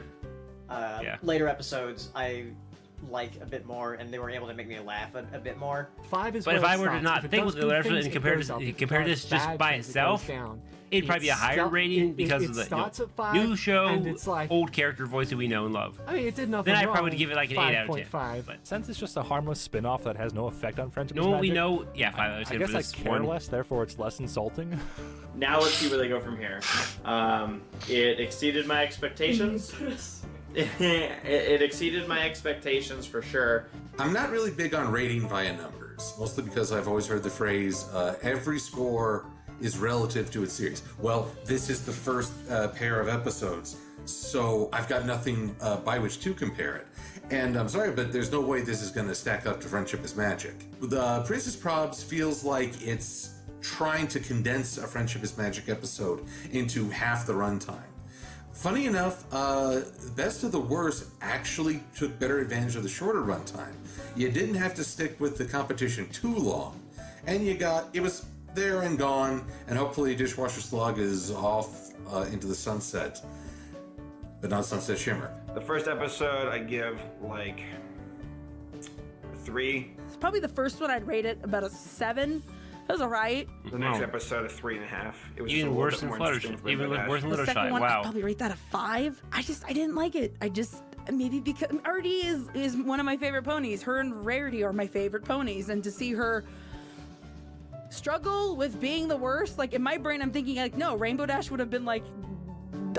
Yeah. Later episodes, I like a bit more, and they were able to make me laugh a bit more. 5 is But where if it I were to starts. not If it think does with the good episode things, and it compare goes up. If it compare does this just bad by things, it goes itself, down. it'd probably be a higher rating because of the starts at 5, new show, and it's like, old character voice that we know and love. I mean, it did nothing Then I wrong. probably would give it like an 8 out of 10. 5.5. But Since it's just a harmless spin-off that has no effect on Friendship is no, we Magic, know. Yeah, 5 out of 10 I guess for I this care one. less, therefore it's less insulting. Now let's see where they go from here. It exceeded my expectations. It exceeded my expectations for sure. I'm not really big on rating via numbers, mostly because I've always heard the phrase, every score is relative to its series. Well, this is the first pair of episodes, so I've got nothing by which to compare it. And I'm sorry, but there's no way this is going to stack up to Friendship is Magic. The Princess Probs feels like it's trying to condense a Friendship is Magic episode into half the runtime. Funny enough, Best of the Worst actually took better advantage of the shorter runtime. You didn't have to stick with the competition too long, and it was there and gone, and hopefully Dishwasher Slog is off into the sunset, but not Sunset Shimmer. The first episode I give like 3. It's probably the first one I'd rate it about a 7, That was alright. The next episode of 3.5. It was Even just a worse little than bit more Fluttershy. interesting with Even Rainbow worse than Dash. The second Fluttershy. one, I'd Wow. probably rate that a 5. I didn't like it. Maybe because Artie is one of my favorite ponies. Her and Rarity are my favorite ponies, and to see her struggle with being the worst, like in my brain, I'm thinking like, no, Rainbow Dash would have been like,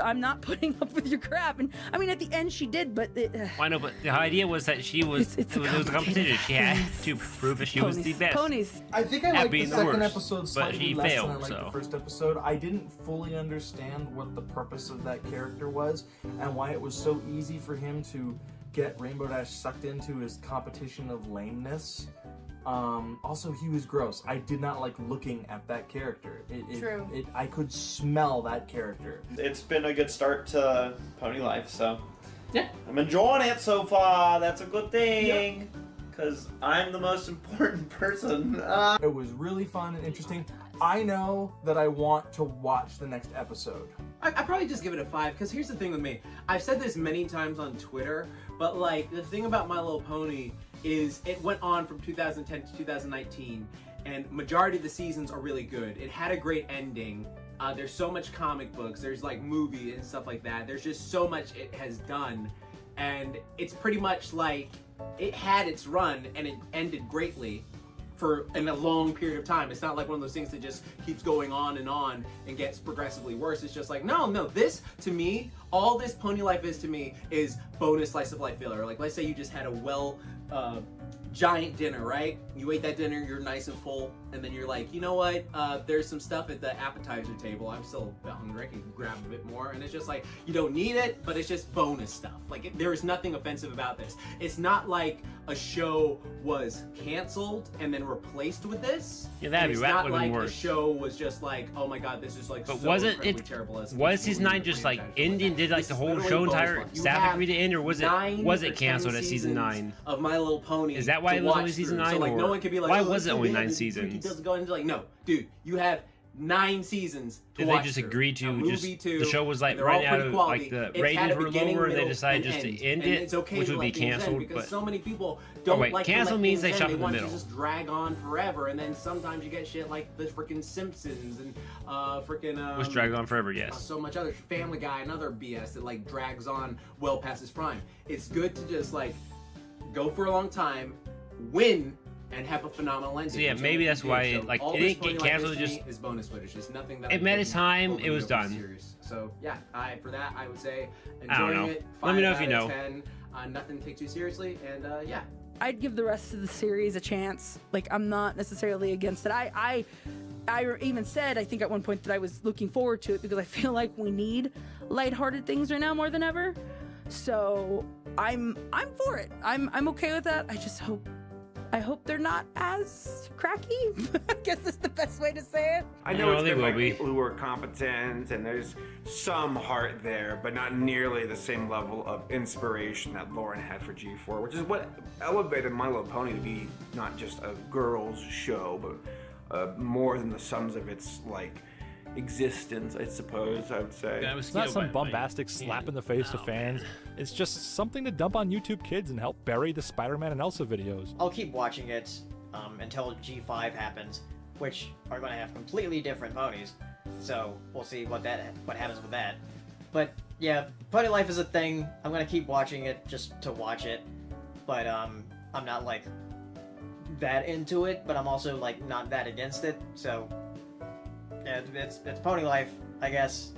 I'm not putting up with your crap. And I mean, at the end she did, but I know, but the idea was that she was it was a competition. She had to prove that she was the best. Ponies. I think I At liked the being the second worst, episode but slightly she less failed, than I liked so. the first episode. I didn't fully understand what the purpose of that character was and why it was so easy for him to get Rainbow Dash sucked into his competition of lameness. Also, he was gross. I did not like looking at that character. True. I could smell that character. It's been a good start to Pony Life, so yeah, I'm enjoying it so far. That's a good thing, because I'm the most important person. It was really fun and interesting. I know that I want to watch the next episode. I probably just give it a 5, because here's the thing with me. I've said this many times on Twitter, but like the thing about My Little Pony is it went on from 2010 to 2019, and majority of the seasons are really good. It had a great ending. There's so much comic books, there's like movies and stuff like that. There's just so much it has done, and it's pretty much like it had its run and it ended greatly in a long period of time. It's not like one of those things that just keeps going on and gets progressively worse. It's just like, no, this, to me, all this Pony Life is to me is bonus slice of life filler. Like, let's say you just had a giant dinner, right? You ate that dinner, you're nice and full, and then you're like, you know what, there's some stuff at the appetizer table. I'm still a bit hungry, I can grab a bit more. And it's just like, you don't need it, but it's just bonus stuff. Like, there is nothing offensive about this. It's not like a show was canceled and then replaced with this. Yeah, that'd And be it's not that would've been like worse. the show was just like, oh my god, this is like But so wasn't incredibly it? terrible. As Was season 9 just like ending? Did like the whole show entire staff agree to end, or was it canceled at season 9? Of My Little Pony. Is that why to it was only watch season through. 9? So like or no one could be like, why oh, was it so only bad, 9 it seasons? doesn't go into like, no, dude, you have 9 seasons to Did watch they just through. agree A to movie just too, the show was like they're all running out pretty of quality. like the It's had ratings a were beginning, lower and they middle, decided and just to end. end And it, it's okay which to would let be things end canceled. because But so many people don't wait, like to cancel let means things they shop end. in the want middle. to just drag on forever, and then sometimes you get shit like the freaking Simpsons and which drag on forever, yes. so much other Family Guy and other BS that like drags on well past its prime. It's good to just like go for a long time, win, and have a phenomenal ending. So yeah, which maybe it that's did. why So it, like all it this didn't Pony get Life canceled. is It to just me is bonus footage. There's nothing that it I'm met its taking time. overly It was overly done. serious. So yeah, for that I would say I don't enjoying know. it. Let me know if 5 you out of know. 10. Nothing to take too seriously, and yeah. I'd give the rest of the series a chance. Like, I'm not necessarily against it. I even said, I think at one point, that I was looking forward to it because I feel like we need lighthearted things right now more than ever. So I'm for it. I'm okay with that. I hope they're not as cracky. I guess that's the best way to say it. I know it's been like people who are competent and there's some heart there, but not nearly the same level of inspiration that Lauren had for G4, which is what elevated My Little Pony to be not just a girls' show, but more than the sums of its like existence, I suppose I would say. It's not some bombastic slap in the face to fans. It's just something to dump on YouTube Kids and help bury the Spider-Man and Elsa videos. I'll keep watching it until G5 happens, which are going to have completely different ponies. So we'll see what happens with that. But yeah, Pony Life is a thing. I'm going to keep watching it just to watch it. But I'm not like that into it, but I'm also like not that against it. So yeah, it's Pony Life, I guess.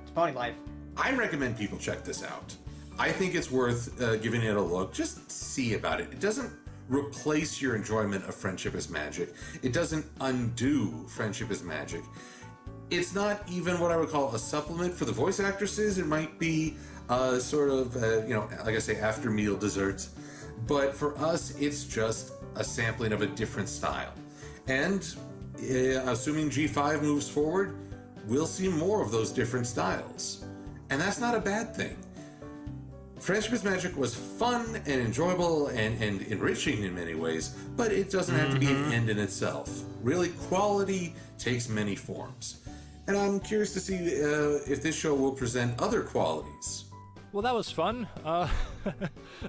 It's Pony Life. I recommend people check this out. I think it's worth giving it a look. Just see about it. It doesn't replace your enjoyment of Friendship is Magic. It doesn't undo Friendship is Magic. It's not even what I would call a supplement for the voice actresses. It might be sort of, like I say, after meal desserts. But for us, it's just a sampling of a different style. And assuming G5 moves forward, we'll see more of those different styles. And that's not a bad thing. Friendship is Magic was fun and enjoyable and enriching in many ways, but it doesn't have to be an end in itself. Really, quality takes many forms. And I'm curious to see if this show will present other qualities. Well, that was fun.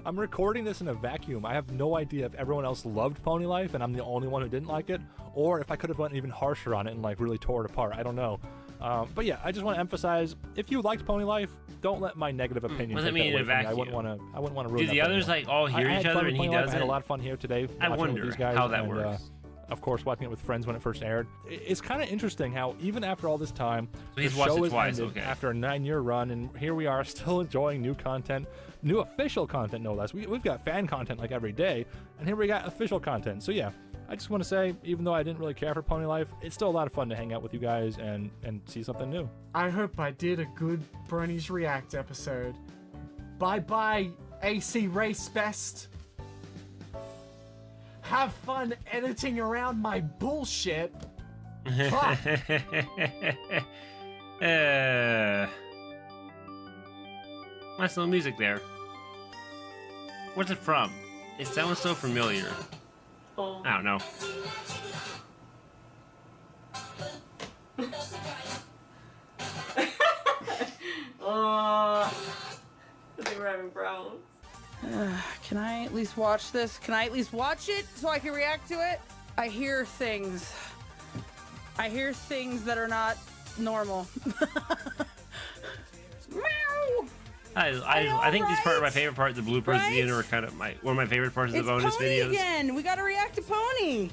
I'm recording this in a vacuum. I have no idea if everyone else loved Pony Life and I'm the only one who didn't like it, or if I could have went even harsher on it and like really tore it apart. I don't know. But yeah, I just want to emphasize: if you liked Pony Life, don't let my negative opinion What does take that mean that in away a from me. vacuum? I wouldn't want to ruin. Do the that for others anyone. like all hear I had each fun other with and he Pony Life. I had a doesn't? lot of fun here today. I watching it with wonder these guys, how that and, works. of course, watching it with friends when it first aired. It's kind of interesting how even after all this time, So he's the watched show it has twice, ended okay. after a 9-year run, and here we are still enjoying new content, new official content, no less. We've got fan content like every day, and here we got official content. So yeah, I just want to say, even though I didn't really care for Pony Life, it's still a lot of fun to hang out with you guys and see something new. I hope I did a good Bronies React episode. Bye-bye, AC Race Best. Have fun editing around my bullshit. Fuck. Nice little music there. Where's it from? It sounds so familiar. Oh. I don't know. I think we're having problems. Can I at least watch this? Can I at least watch it so I can react to it? I hear things. I hear things that are not normal. Meow! I think these are my favorite part. The bloopers at the end Right? are kind of one of my favorite parts of It's the bonus Pony videos. again. We gotta react to Pony.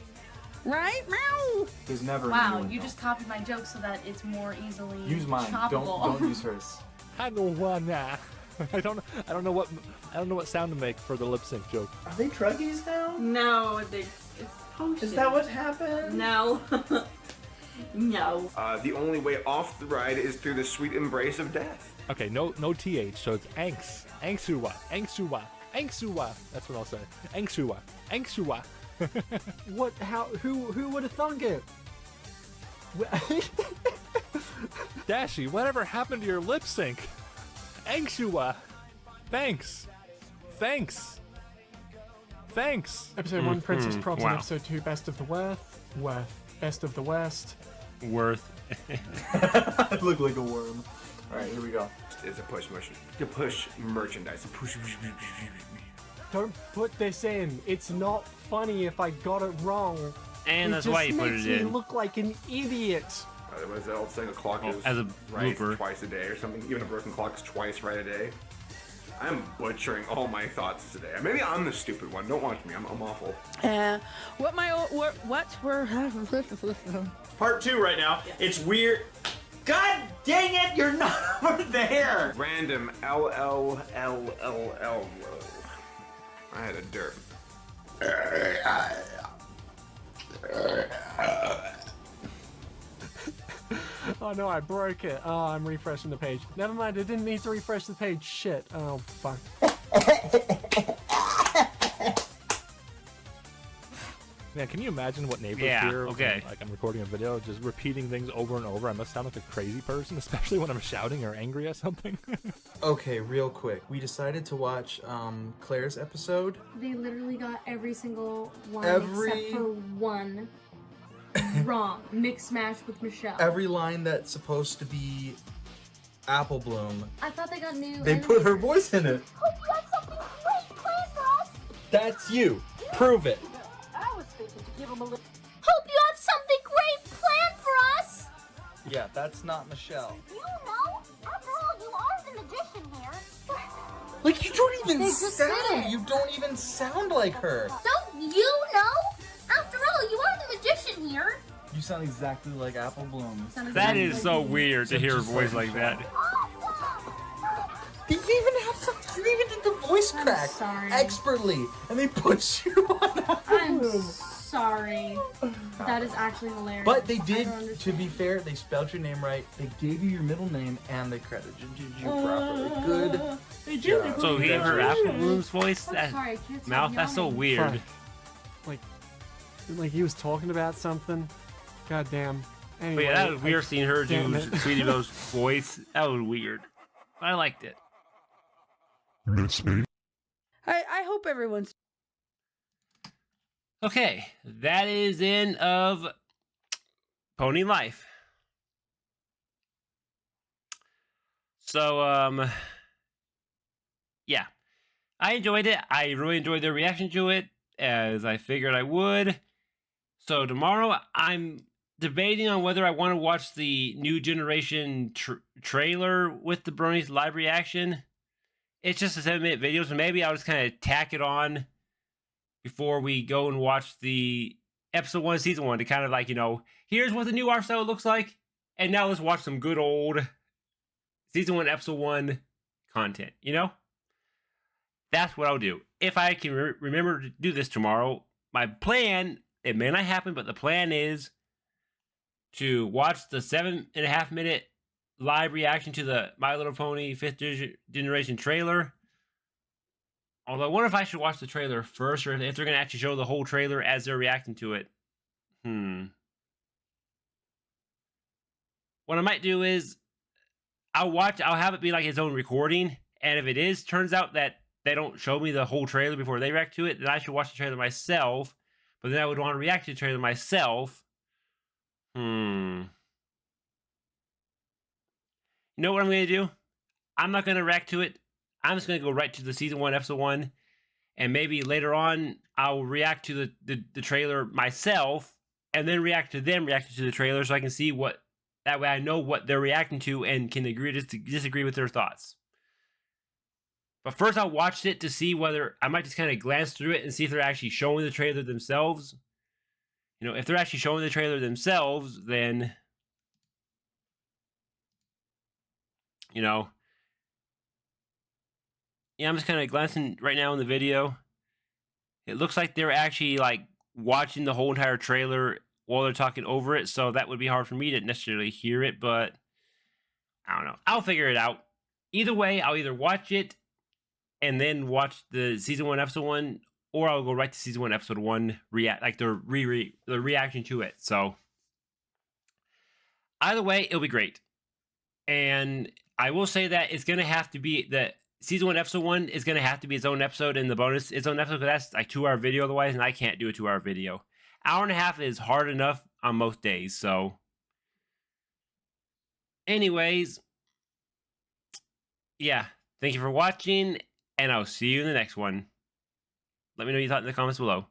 Right? Meow! There's never a Wow, new one, you though. just copied my joke so that it's more easily Use mine. choppable. Don't use hers. I don't wanna. I don't know what sound to make for the lip sync joke. Are they druggies now? No, it's potion. Is that what happened? No. No. The only way off the ride is through the sweet embrace of death. Okay, no th, so it's angst, angsuwa, angsuwa, angsuwa. That's what I'll say. Angsuwa, angsuwa. What? How? Who would have thunk it? Dashi, whatever happened to your lip sync? Angsuwa. Thanks. Thanks. Thanks. Episode 1, Princess Mhm. Props, Wow. and Episode 2, Best of the Worth. Best of the West. Worth. I look like a worm. All right, here we go. It's a push merchandise. Don't put this in. It's not funny if I got it wrong. And it that's just why you put makes it me in. look like an idiot. Was that old saying a clock is as a right blooper. twice a day or something? Even a broken clock is twice right a day. I'm butchering all my thoughts today. Maybe I'm the stupid one. Don't watch me. I'm awful. Part 2 right now. It's weird. God dang it, you're not over there. Random LLLLL. I had a derp. Oh no, I broke it. Oh, I'm refreshing the page. Never mind, I didn't need to refresh the page. Shit. Oh, fuck. Man, can you imagine what neighbors Yeah, hear? okay. When, like I'm recording a video, just repeating things over and over. I must sound like a crazy person, especially when I'm shouting or angry at something. Okay, real quick. We decided to watch Claire's episode. They literally got every single one Every- except for one wrong. Mix match with Michelle. Every line that's supposed to be Apple Bloom, I thought they got new. they put her voice in it. Hope you have something great planned for us. That's you. Prove it. I was thinking to give him a little. Hope you have something great planned for us. Yeah, that's not Michelle. You know, after all, you are the magician here. Like, you don't even They just did it. You don't even sound like her. Don't you know? After all, you are the magician here. You sound exactly like Apple Bloom. That is so weird to hear a Just voice like like that. You even have something. You even did the voice crack expertly, and they put you on Apple I'm Bloom. sorry. That is actually hilarious. But they I did, don't to understand. be fair, they spelled your name right. They gave you your middle name, and they credited you properly. Good. They do. job. So he heard Apple Bloom's voice? I'm That sorry, I can't stop mouth? That's so yawning. weird. Like he was talking about something. God damn. But Anyway, yeah, that was weird seeing her damn do it. Sweetie Belle's voice. That was weird. I liked it. Miss me? I hope everyone's. Okay, that is end of Pony Life. So, yeah, I enjoyed it. I really enjoyed their reaction to it, as I figured I would. So tomorrow, I'm debating on whether I want to watch the new generation trailer with the Bronies live reaction. It's just a 7-minute video, so maybe I'll just kind of tack it on before we go and watch the episode 1, season 1 to kind of like, here's what the new art style looks like, and now let's watch some good old season 1, episode 1 content, That's what I'll do. If I can remember to do this tomorrow, my plan, it may not happen, but the plan is to watch the 7.5-minute live reaction to the My Little Pony 5th generation trailer. Although I wonder if I should watch the trailer first, or if they're going to actually show the whole trailer as they're reacting to it. What I might do is I'll have it be like its own recording, and if it turns out that they don't show me the whole trailer before they react to it, then I should watch the trailer myself. But then I would want to react to the trailer myself. You know what I'm going to do? I'm not going to react to it. I'm just going to go right to the season 1, episode 1. And maybe later on, I'll react to the trailer myself, and then react to them reacting to the trailer, so I can see what. That way I know what they're reacting to and can agree to disagree with their thoughts. But first I'll watch it to see whether, I might just kind of glance through it and see if they're actually showing the trailer themselves. If they're actually showing the trailer themselves, then, yeah, I'm just kind of glancing right now in the video. It looks like they're actually like watching the whole entire trailer while they're talking over it, so that would be hard for me to necessarily hear it, but I don't know. I'll figure it out. Either way, I'll either watch it and then watch the season 1, episode 1, or I'll go right to season 1, episode 1, react, like the reaction to it. So either way, it'll be great. And I will say that it's going to have to be the season 1, episode 1 is going to have to be its own episode, and the bonus its own episode, because that's like 2-hour video otherwise, and I can't do a 2-hour video. Hour and a half is hard enough on most days, so. Anyways, yeah, thank you for watching, and I'll see you in the next one. Let me know your thoughts in the comments below.